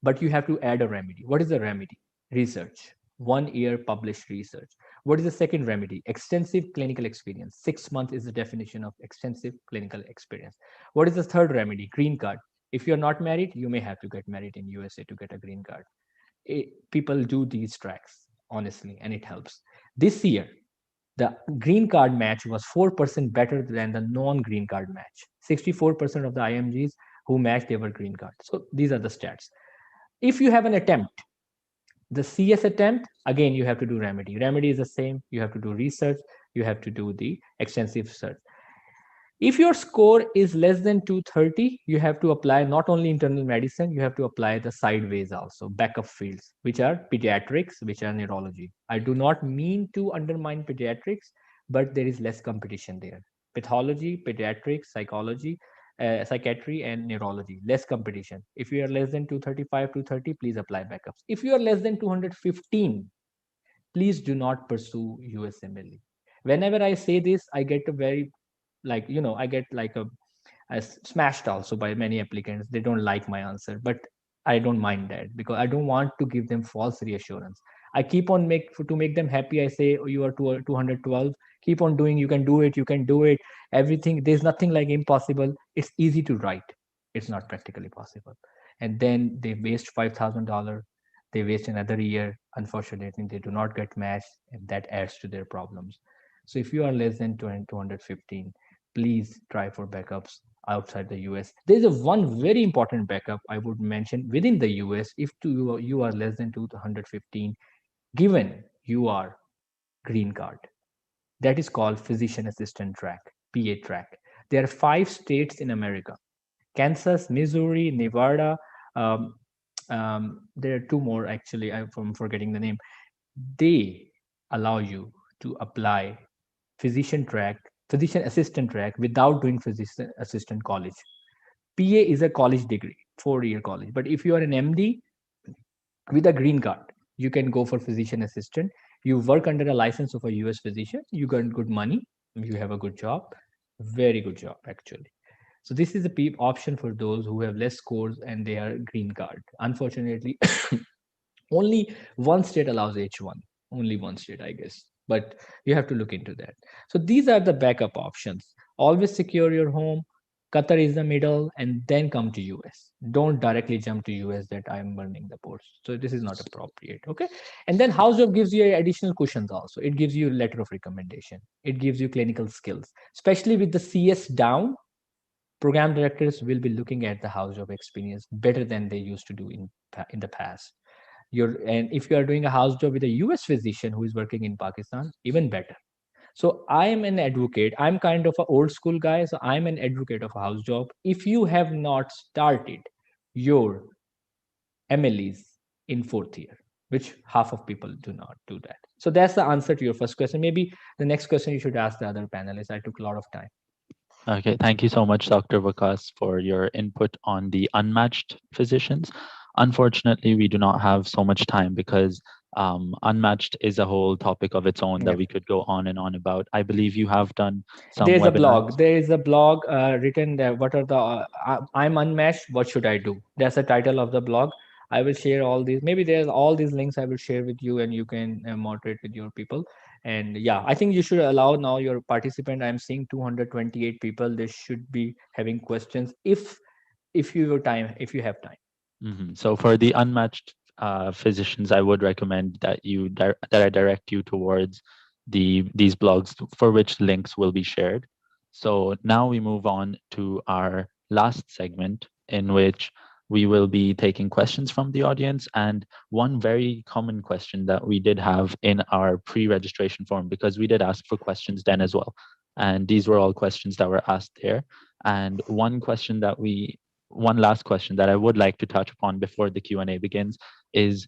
but you have to add a remedy. What is the remedy? Research. 1 year published research. What is the second remedy? Extensive clinical experience. 6 months is the definition of extensive clinical experience. What is the third remedy? Green card. If you're not married, you may have to get married in USA to get a green card. People do these tracks, honestly, and it helps. This year, the green card match was 4% better than the non-green card match. 64% of the IMGs who matched, they were green card. So these are the stats. If you have an attempt, the CS attempt, again, you have to do remedy. Remedy is the same. You have to do research. You have to do the extensive search. If your score is less than 230, you have to apply not only internal medicine, you have to apply the sideways also, backup fields, which are pediatrics, which are neurology. I do not mean to undermine pediatrics, but there is less competition there. Pathology, pediatrics, psychology, psychiatry, and neurology, less competition. If you are less than 235, 230, please apply backups. If you are less than 215, please do not pursue USMLE. Whenever I say this, I get a very I get like a smashed also by many applicants. They don't like my answer, but I don't mind that because I don't want to give them false reassurance. I keep on make them happy. I say, oh, you are 212. Keep on doing. You can do it. You can do it. Everything. There's nothing like impossible. It's easy to write. It's not practically possible. And then they waste $5,000. They waste another year. Unfortunately, they do not get matched, and that adds to their problems. So if you are less than 215, please try for backups outside the US. There's a one very important backup I would mention within the US. If you are less than 215, given you are green card, that is called physician assistant track, PA track. There are 5 states in America: Kansas, Missouri, Nevada. Um, there are 2 more actually. I'm forgetting the name. They allow you to apply physician track, physician assistant track without doing physician assistant college. PA is a college degree, 4 year college. But if you are an MD with a green card, you can go for physician assistant. You work under a license of a US physician, you earn good money, you have a good job, very good job actually. So this is a option for those who have less scores and they are green card. Unfortunately, only one state allows H1, only one state, I guess. But you have to look into that. So these are the backup options. Always secure your home. Qatar is the middle, and then come to US. Don't directly jump to US that I'm burning the ports. So this is not appropriate. Okay. And then house job gives you additional cushions also. It gives you a letter of recommendation. It gives you clinical skills, especially with the CS down. Program directors will be looking at the house job experience better than they used to do in the past. And if you are doing a house job with a US physician who is working in Pakistan, even better. So I am an advocate. I'm kind of an old school guy. So I'm an advocate of a house job. If you have not started your MLEs in fourth year, which half of people do not do that. So that's the answer to your first question. Maybe the next question you should ask the other panelists. I took a lot of time. Okay, thank you so much, Dr. Vagas, for your input on the unmatched physicians. Unfortunately, we do not have so much time because unmatched is a whole topic of its own that we could go on and on about. I believe you have done some There's webinars. a blog. There is a blog written there. What are the I'm unmatched. What should I do? That's the title of the blog. I will share all these. Maybe there's all these links I will share with you, and you can moderate with your people. And yeah, I think you should allow now your participant. I'm seeing 228 people. They should be having questions if you have time. So for the unmatched physicians, I would recommend that I direct you towards these blogs for which links will be shared. So now we move on to our last segment, in which we will be taking questions from the audience. And one very common question that we did have in our pre-registration form, because we did ask for questions then as well, and these were all questions that were asked there. And one last question that I would like to touch upon before the Q&A begins is,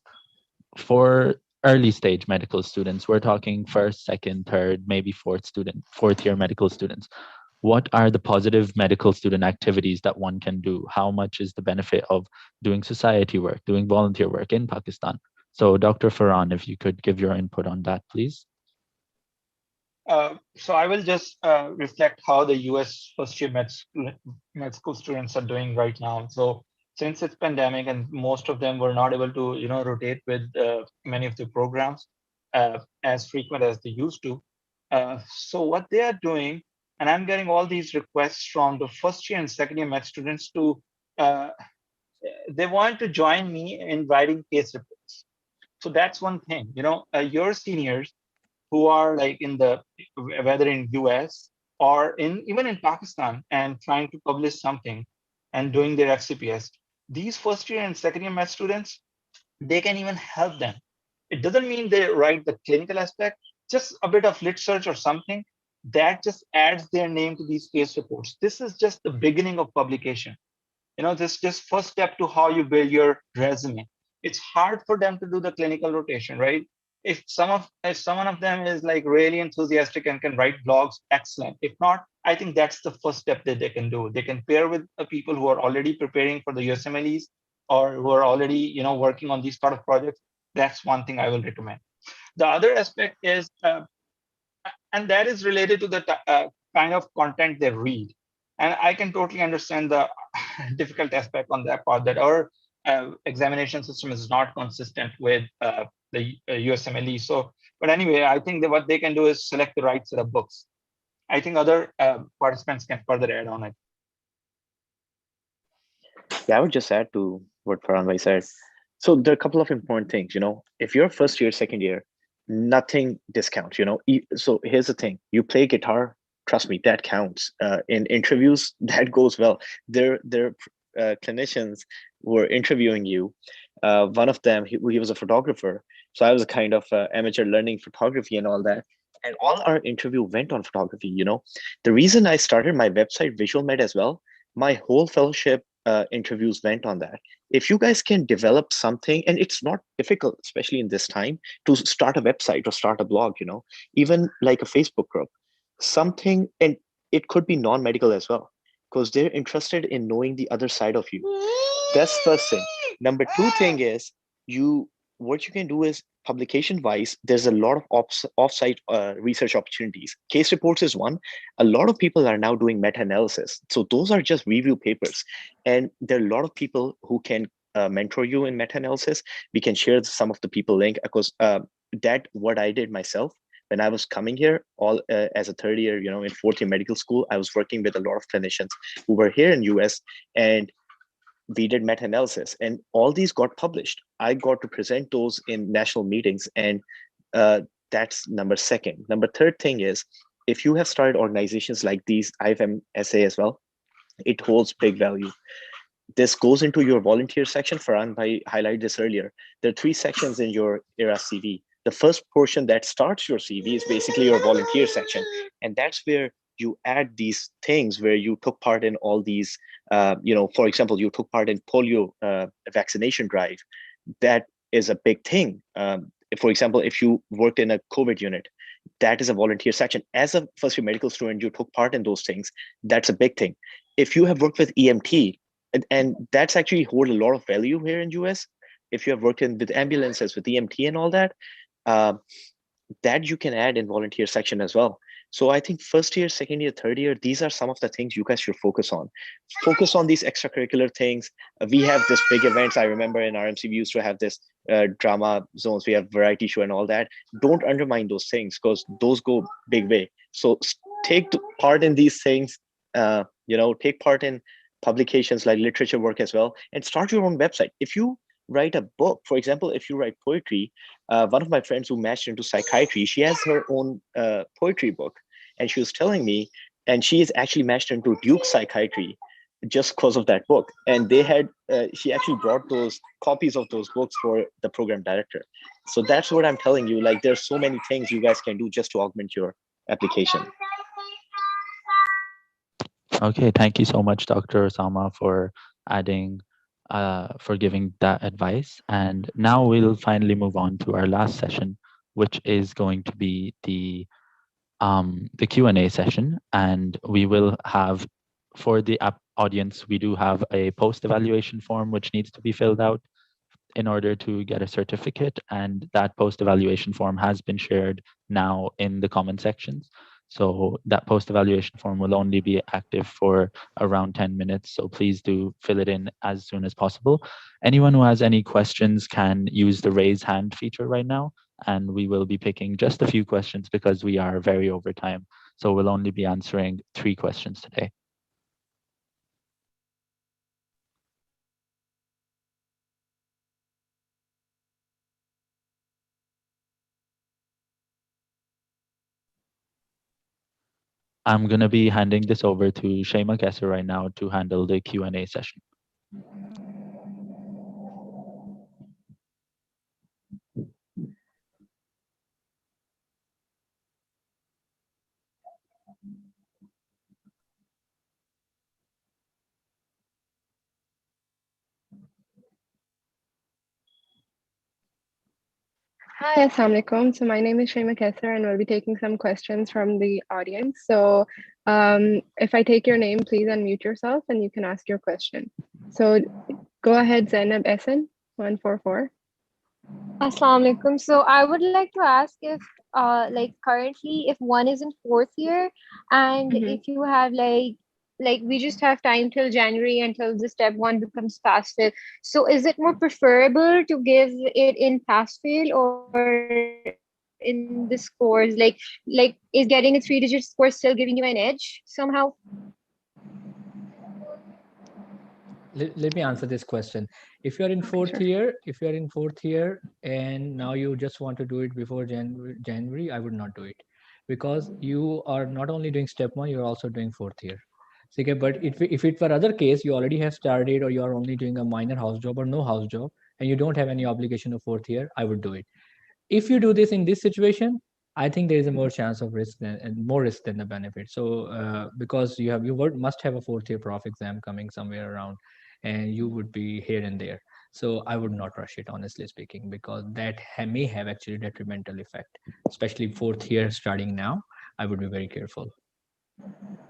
for early stage medical students, we're talking first, second, third, maybe fourth year medical students. What are the positive medical student activities that one can do? How much is the benefit of doing society work, doing volunteer work in Pakistan? So Dr. Faran, if you could give your input on that, please. So I will just reflect how the US first year med school students are doing right now. So since it's pandemic and most of them were not able to, rotate with many of the programs as frequent as they used to. So what they are doing, and I'm getting all these requests from the first year and second year med students to, they want to join me in writing case reports. So that's one thing, your seniors who are like whether in US or even in Pakistan and trying to publish something and doing their FCPS, these first year and second year med students, they can even help them. It doesn't mean they write the clinical aspect, just a bit of lit search or something that just adds their name to these case reports. This is just the beginning of publication. This just first step to how you build your resume. It's hard for them to do the clinical rotation, right? If someone of them is like really enthusiastic and can write blogs, excellent. If not, I think that's the first step that they can do. They can pair with people who are already preparing for the USMLEs or who are already working on these sort of projects. That's one thing I will recommend. The other aspect is, and that is related to the kind of content they read. And I can totally understand the difficult aspect on that part, that our examination system is not consistent with the USMLE. So, but anyway, I think that what they can do is select the right set of books. I think other participants can further add on it. Yeah, I would just add to what Farhan said. So there are a couple of important things, if you're first year, second year, nothing discounts, So here's the thing, you play guitar, trust me, that counts. In interviews, that goes well. There clinicians were interviewing you. One of them, he was a photographer. So I was a kind of amateur learning photography and all that. And all our interview went on photography, The reason I started my website, Visual Med, as well, my whole fellowship interviews went on that. If you guys can develop something, and it's not difficult, especially in this time, to start a website or start a blog, even like a Facebook group, something, and it could be non-medical as well, because they're interested in knowing the other side of you. That's first thing. Number two thing is, what you can do is, publication wise, there's a lot of off-site research opportunities. Case reports is one. A lot of people are now doing meta-analysis. So those are just review papers. And there are a lot of people who can mentor you in meta-analysis. We can share some of the people link, because that what I did myself. When I was coming here, all as a third year, in fourth year medical school, I was working with a lot of clinicians who were here in US, and we did meta-analysis, and all these got published. I got to present those in national meetings, and that's number second. Number third thing is, if you have started organizations like these, IFMSA as well, it holds big value. This goes into your volunteer section. Faran highlighted this earlier. There are 3 sections in your ERA CV. The first portion that starts your CV is basically your volunteer section. And that's where you add these things where you took part in all these, for example, you took part in polio vaccination drive. That is a big thing. For example, if you worked in a COVID unit, that is a volunteer section. As a first year medical student, you took part in those things. That's a big thing. If you have worked with EMT, and that's actually hold a lot of value here in US. If you have worked with ambulances, with EMT and all that, that you can add in volunteer section as well. So I think first year, second year, third year, these are some of the things you guys should focus on. Focus on these extracurricular things. We have this big events. I remember in RMC, we used to have this drama zones. We have variety show and all that. Don't undermine those things, because those go big way. So take part in these things, take part in publications like literature work as well, and start your own website. If you write a book. For example, if you write poetry, one of my friends who matched into psychiatry, she has her own poetry book, and she was telling me, and she is actually matched into Duke psychiatry just because of that book. And they had, she actually brought those copies of those books for the program director. So that's what I'm telling you. Like, there's so many things you guys can do just to augment your application. Okay, thank you so much, Dr. Osama, for adding, for giving that advice. And now we'll finally move on to our last session, which is going to be the Q&A session. And we will have, for the app audience, we do have a post-evaluation form which needs to be filled out in order to get a certificate, and that post-evaluation form has been shared now in the comment sections. So that post-evaluation form will only be active for around 10 minutes, so please do fill it in as soon as possible. Anyone who has any questions can use the raise hand feature right now, and we will be picking just a few questions because we are very over time. So we'll only be answering 3 questions today. I'm going to be handing this over to Shema Kesser right now to handle the Q&A session. Hi, Assalamu alaikum. So my name is Shema Kesser, and we'll be taking some questions from the audience. So if I take your name, please unmute yourself and you can ask your question. So go ahead, Zainab Essen, 144. Assalamu alaikum. So I would like to ask if like currently if one is in fourth year and if you have like we just have time till January until the step one becomes pass fail. So is it more preferable to give it in pass fail or in the scores? Like is getting a 3-digit score still giving you an edge somehow? Let me answer this question. If you're in fourth year, and now you just want to do it before January, I would not do it, because you are not only doing step one, you're also doing fourth year. Okay, but if it were other case, you already have started or you are only doing a minor house job or no house job, and you don't have any obligation of fourth year, I would do it. If you do this in this situation, I think there is a more chance of risk and more risk than the benefit. So because must have a fourth year prof exam coming somewhere around, and you would be here and there. So I would not rush it, honestly speaking, because that may have actually detrimental effect, especially fourth year starting now. I would be very careful.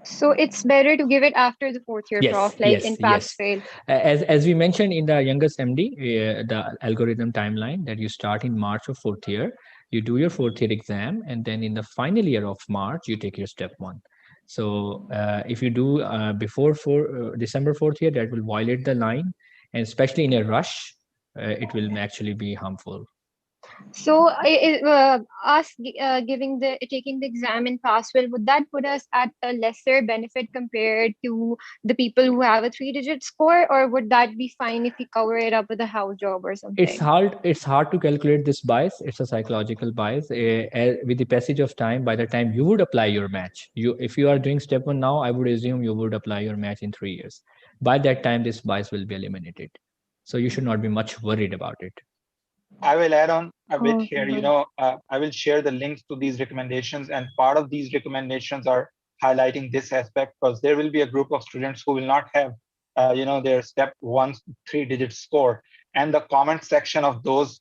So it's better to give it after the fourth year prof, like in pass fail. As we mentioned in the youngest MD, the algorithm timeline that you start in March of fourth year, you do your fourth year exam, and then in the final year of March, you take your step one. So if you do before December fourth year, that will violate the line, and especially in a rush, it will actually be harmful. So, us taking the exam in pass fail, would that put us at a lesser benefit compared to the people who have a 3-digit score, or would that be fine if we cover it up with a house job or something? It's hard to calculate this bias. It's a psychological bias. With the passage of time, by the time you would apply your match, if you are doing step one now, I would assume you would apply your match in 3 years. By that time, this bias will be eliminated. So you should not be much worried about it. I will add on a bit here. I will share the links to these recommendations, and part of these recommendations are highlighting this aspect, because there will be a group of students who will not have, their step one 3-digit score, and the comment section of those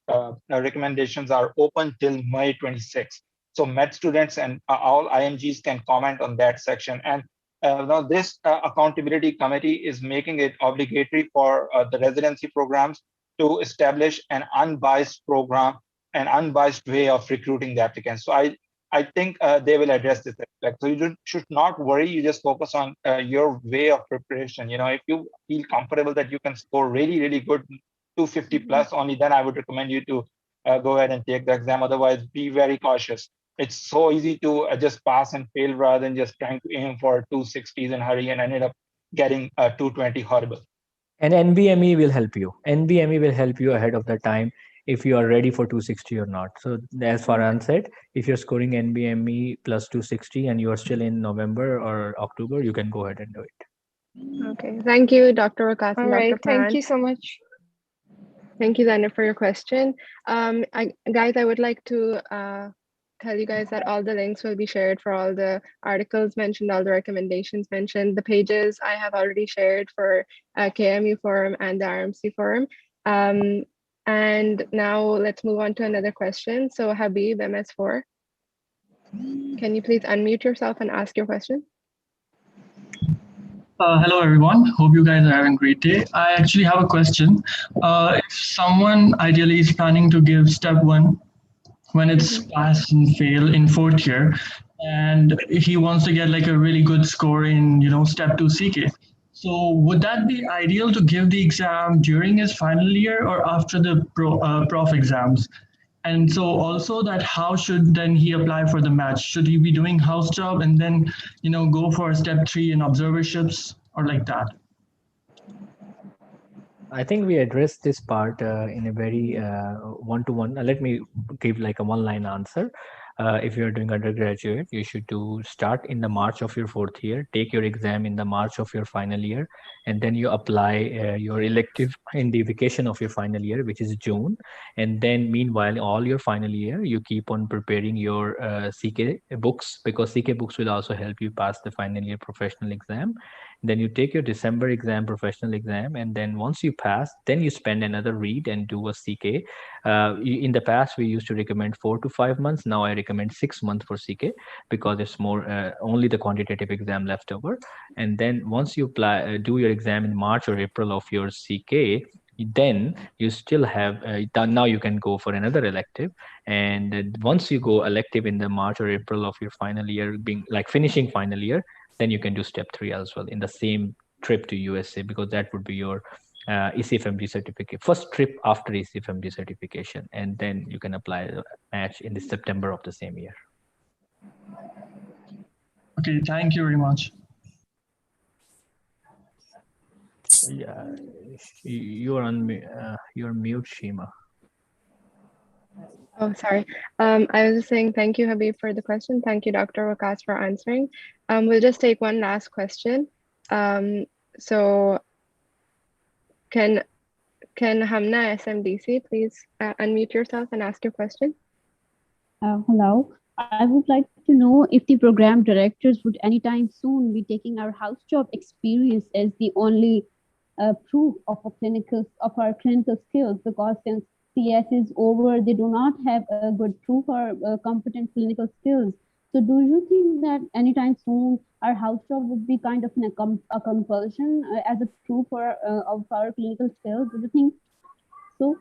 recommendations are open till May 26th. So med students and all IMGs can comment on that section. And now this accountability committee is making it obligatory for the residency programs to establish an unbiased program, an unbiased way of recruiting the applicants. So I think they will address this aspect. So you should not worry. You just focus on your way of preparation. If you feel comfortable that you can score really, really good, 250 plus, only then I would recommend you to go ahead and take the exam. Otherwise, be very cautious. It's so easy to just pass and fail rather than just trying to aim for 260s in a hurry and ended up getting 220 horrible. And NBME will help you. NBME will help you ahead of the time if you are ready for 260 or not. So as Faran said, if you're scoring NBME plus 260 and you are still in November or October, you can go ahead and do it. Okay, thank you, Dr. Vagas All and Dr. right. Thank Faran. you so much. Thank you, Zainab, for your question. Guys, I would like to tell you guys that all the links will be shared for all the articles mentioned, all the recommendations mentioned. The pages I have already shared for KMU Forum and the RMC Forum. And now let's move on to another question. So Habib, MS4, can you please unmute yourself and ask your question? Hello, everyone. Hope you guys are having a great day. I actually have a question. If someone ideally is planning to give step 1 when it's pass and fail in 4th year, and he wants to get like a really good score in, step 2 CK. So would that be ideal to give the exam during his final year or after the prof exams? And so also that how should then he apply for the match? Should he be doing house job and then, go for step 3 in observerships or like that? I think we addressed this part in a very one-to-one. Let me give like a one-line answer. If you're doing undergraduate, you should start in the March of your 4th year, take your exam in the March of your final year, and then you apply your elective in the vacation of your final year, which is June. And then meanwhile, all your final year, you keep on preparing your CK books, because CK books will also help you pass the final year professional exam. Then you take your December exam, professional exam, and then once you pass, then you spend another read and do a CK. In the past, we used to recommend 4 to 5 months. Now I recommend 6 months for CK because it's more only the quantitative exam left over. And then once you apply, do your exam in March or April of your CK, then you still have now you can go for another elective. And once you go elective in the March or April of your final year, being like finishing final year, then you can do step 3 as well in the same trip to USA, because that would be your ECFMG certificate, first trip after ECFMG certification, and then you can apply the match in the September of the same year. Okay, thank you very much. Yeah, you're on you're mute, Shima. Oh, sorry. I was just saying thank you, Habib, for the question. Thank you, Dr. Vagas, for answering. We'll just take one last question. So can Hamna SMDC please unmute yourself and ask your question? Hello. I would like to know if the program directors would anytime soon be taking our house job experience as the only proof of our clinical skills, because since CS is over, they do not have a good proof or competent clinical skills. So do you think that anytime soon our house job would be kind of a compulsion as a proof of our clinical skills? Do you think so?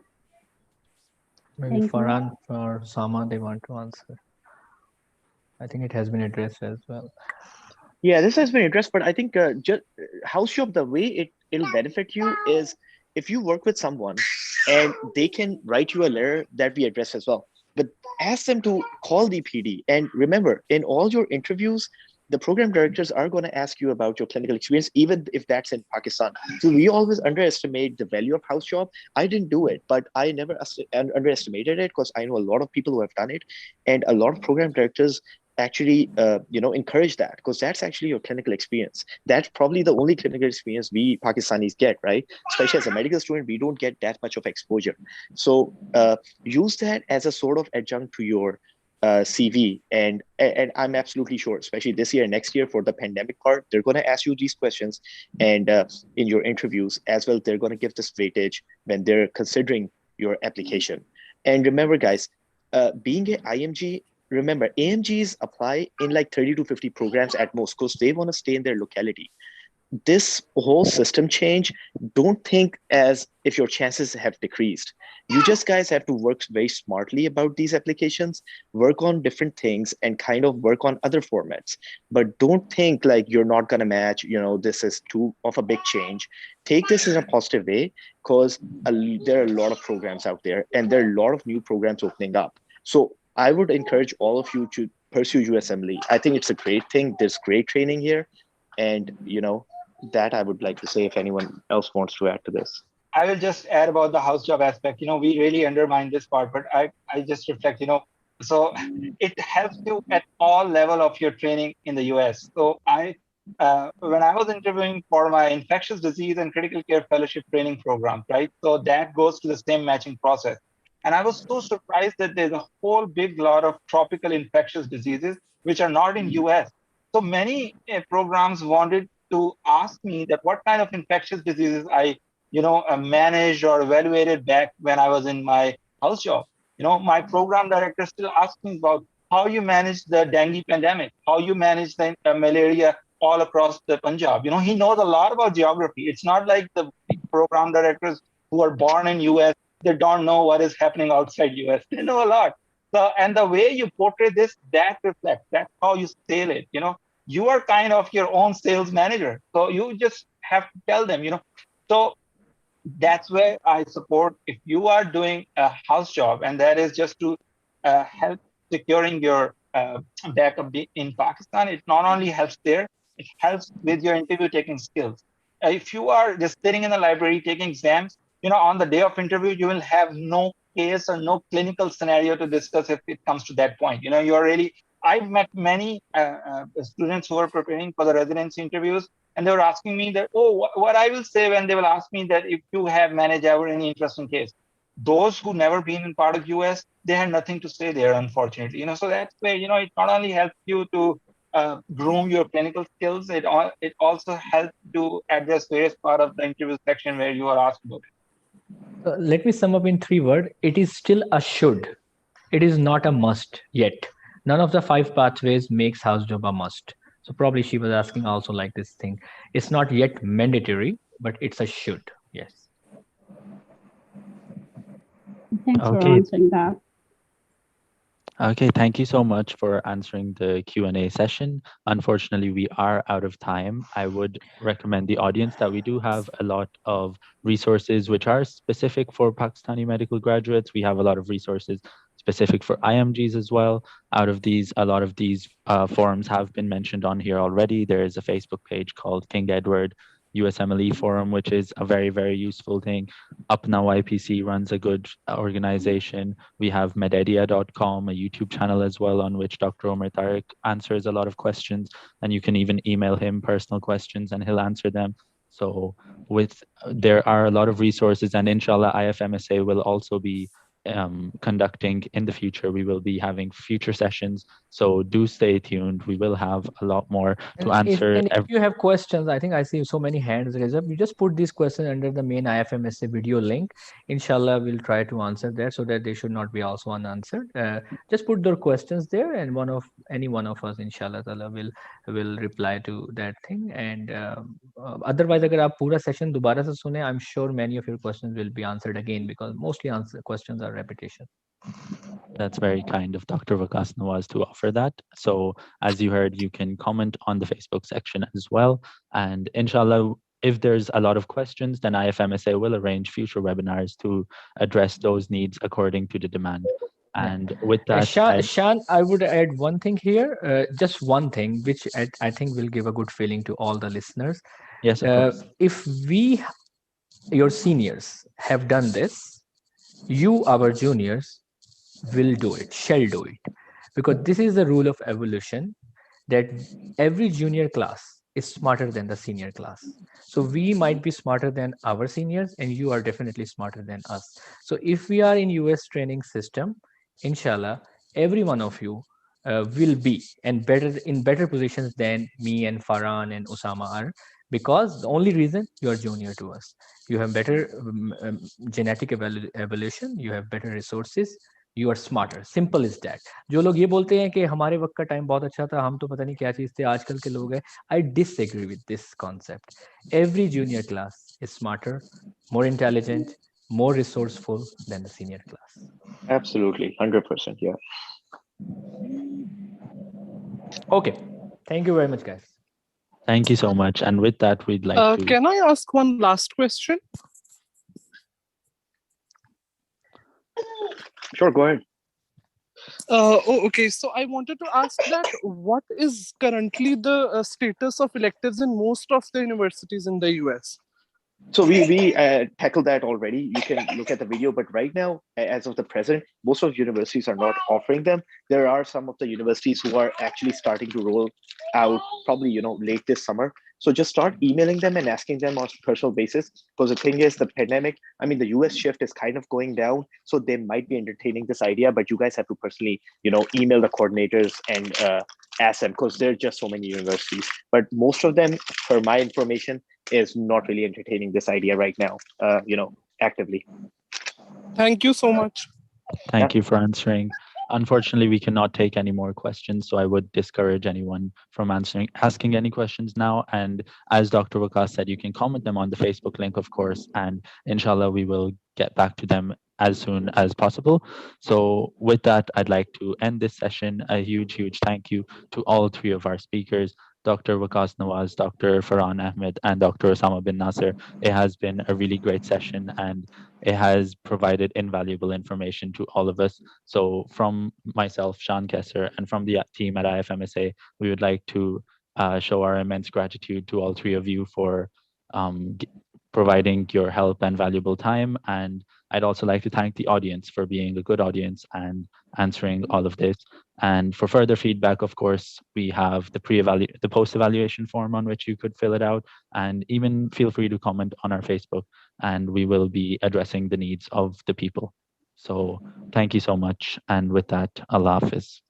Maybe Faran or Osama, they want to answer. I think it has been addressed as well. Yeah, this has been addressed, but I think just house job, the way it'll benefit you is if you work with someone and they can write you a letter that we address as well. But ask them to call the PD. And remember, in all your interviews, the program directors are going to ask you about your clinical experience, even if that's in Pakistan. So we always underestimate the value of house job. I didn't do it, but I never underestimated it because I know a lot of people who have done it. And a lot of program directors actually encourage that, because that's actually your clinical experience. That's probably the only clinical experience we Pakistanis get, right? Especially as a medical student, we don't get that much of exposure. So use that as a sort of adjunct to your CV. And I'm absolutely sure, especially this year, next year for the pandemic part, they're going to ask you these questions. And in your interviews as well, they're going to give this weightage when they're considering your application. And remember, guys, being an IMG, remember, AMGs apply in like 30 to 50 programs at most because they want to stay in their locality. This whole system change, don't think as if your chances have decreased. You just guys have to work very smartly about these applications, work on different things and kind of work on other formats. But don't think like you're not going to match, this is too of a big change. Take this in a positive way, because there are a lot of programs out there and there are a lot of new programs opening up. So I would encourage all of you to pursue USMLE. I think it's a great thing. There's great training here. And, that I would like to say if anyone else wants to add to this. I will just add about the house job aspect. We really undermine this part, but I just reflect, so it helps you at all level of your training in the US. So when I was interviewing for my infectious disease and critical care fellowship training program, right? So that goes to the same matching process. And I was so surprised that there's a whole big lot of tropical infectious diseases which are not in US. So many programs wanted to ask me that what kind of infectious diseases I managed or evaluated back when I was in my house job. My program director still asks me about how you manage the dengue pandemic, how you manage the malaria all across the Punjab. He knows a lot about geography. It's not like the program directors who are born in US, they don't know what is happening outside US. They know a lot. So, and the way you portray this, that reflects, that's how you sell it. You are kind of your own sales manager. So you just have to tell them, so that's where I support if you are doing a house job, and that is just to help securing your backup in Pakistan. It not only helps there, it helps with your interview taking skills. If you are just sitting in the library taking exams, on the day of interview, you will have no case or no clinical scenario to discuss if it comes to that point. You're really, I've met many students who are preparing for the residency interviews, and they were asking me that, what I will say when they will ask me that if you have managed ever any interesting case. Those who never been in part of US, they had nothing to say there, unfortunately. So that's where, it not only helps you to groom your clinical skills, it also helps to address various part of the interview section where you are asked about it. Let me sum up in 3 words. It is still a should. It is not a must yet. None of the 5 pathways makes house job a must. So probably she was asking also like this thing. It's not yet mandatory, but it's a should. Yes. Thanks for answering that. Okay, thank you so much for answering the Q&A session. Unfortunately, we are out of time. I would recommend the audience that we do have a lot of resources which are specific for Pakistani medical graduates. We have a lot of resources specific for IMGs as well. Out of these, a lot of these forums have been mentioned on here already. There is a Facebook page called King Edward USMLE forum, which is a very, very useful thing. Upna YPC runs a good organization. We have mededia.com, a YouTube channel as well, on which Dr. Omar Tariq answers a lot of questions, and you can even email him personal questions and he'll answer them. So there are a lot of resources, and inshallah IFMSA will also be conducting in the future. We will be having future sessions, so do stay tuned. We will have a lot more to answer. If you have questions, I think I see so many hands raised up. You just put these questions under the main IFMSA video link. Inshallah, we'll try to answer that so that they should not be also unanswered. Just put their questions there, and any one of us, inshallah, will reply to that thing. And otherwise, agar aap pura session dobara se sune, I'm sure many of your questions will be answered again, because mostly questions are repetition. That's very kind of Dr. Vagas Nawaz to offer that. So as you heard, you can comment on the Facebook section as well. And inshallah, if there's a lot of questions, then IFMSA will arrange future webinars to address those needs according to the demand. And with that, Shan, I would add one thing here, just one thing, which I think will give a good feeling to all the listeners. Yes, of course. If your seniors, have done this, you, our juniors, shall do it. Because this is the rule of evolution, that every junior class is smarter than the senior class. So we might be smarter than our seniors, and you are definitely smarter than us. So if we are in US training system, inshallah, every one of you will be in better positions than me and Faran and Osama are, because the only reason you are junior to us. You have better genetic evolution, you have better resources, you are smarter. Simple is that. जो लोग ये बोलते हैं कि हमारे वक्त का time बहुत अच्छा था, हम तो पता नहीं क्या चीज थे, आजकल के लोग हैं, I disagree with this concept. Every junior class is smarter, more intelligent, more resourceful than the senior class. Absolutely, 100%, yeah. Okay, thank you very much, guys. Thank you so much. And with that, we'd like to... Can I ask one last question? Sure, go ahead. Okay. So I wanted to ask that what is currently the status of electives in most of the universities in the US? So we tackled that already. You can look at the video, but right now, as of the present, most of universities are not offering them. There are some of the universities who are actually starting to roll out, probably late this summer. So just start emailing them and asking them on a personal basis. Because the thing is, the pandemic. I mean, the US shift is kind of going down, so they might be entertaining this idea. But you guys have to personally, email the coordinators and ask them, because there are just so many universities. But most of them, for my information, is not really entertaining this idea right now, actively. Thank you so much. Thank you for answering. Unfortunately, we cannot take any more questions, so I would discourage anyone from asking any questions now. And as Dr. Vagas said, you can comment them on the Facebook link, of course, and inshallah, we will get back to them as soon as possible. So with that, I'd like to end this session. A huge thank you to all three of our speakers, Dr. Vagas Nawaz, Dr. Faran Ahmed, and Dr. Osama bin Nasser. It has been a really great session, and it has provided invaluable information to all of us. So from myself, Sean Kesser, and from the team at IFMSA, we would like to show our immense gratitude to all three of you for um, providing your help and valuable time. And I'd also like to thank the audience for being a good audience and answering all of this. And for further feedback, of course, we have the post-evaluation form on which you could fill it out, and even feel free to comment on our Facebook, and we will be addressing the needs of the people. So thank you so much. And with that, Allah Hafiz.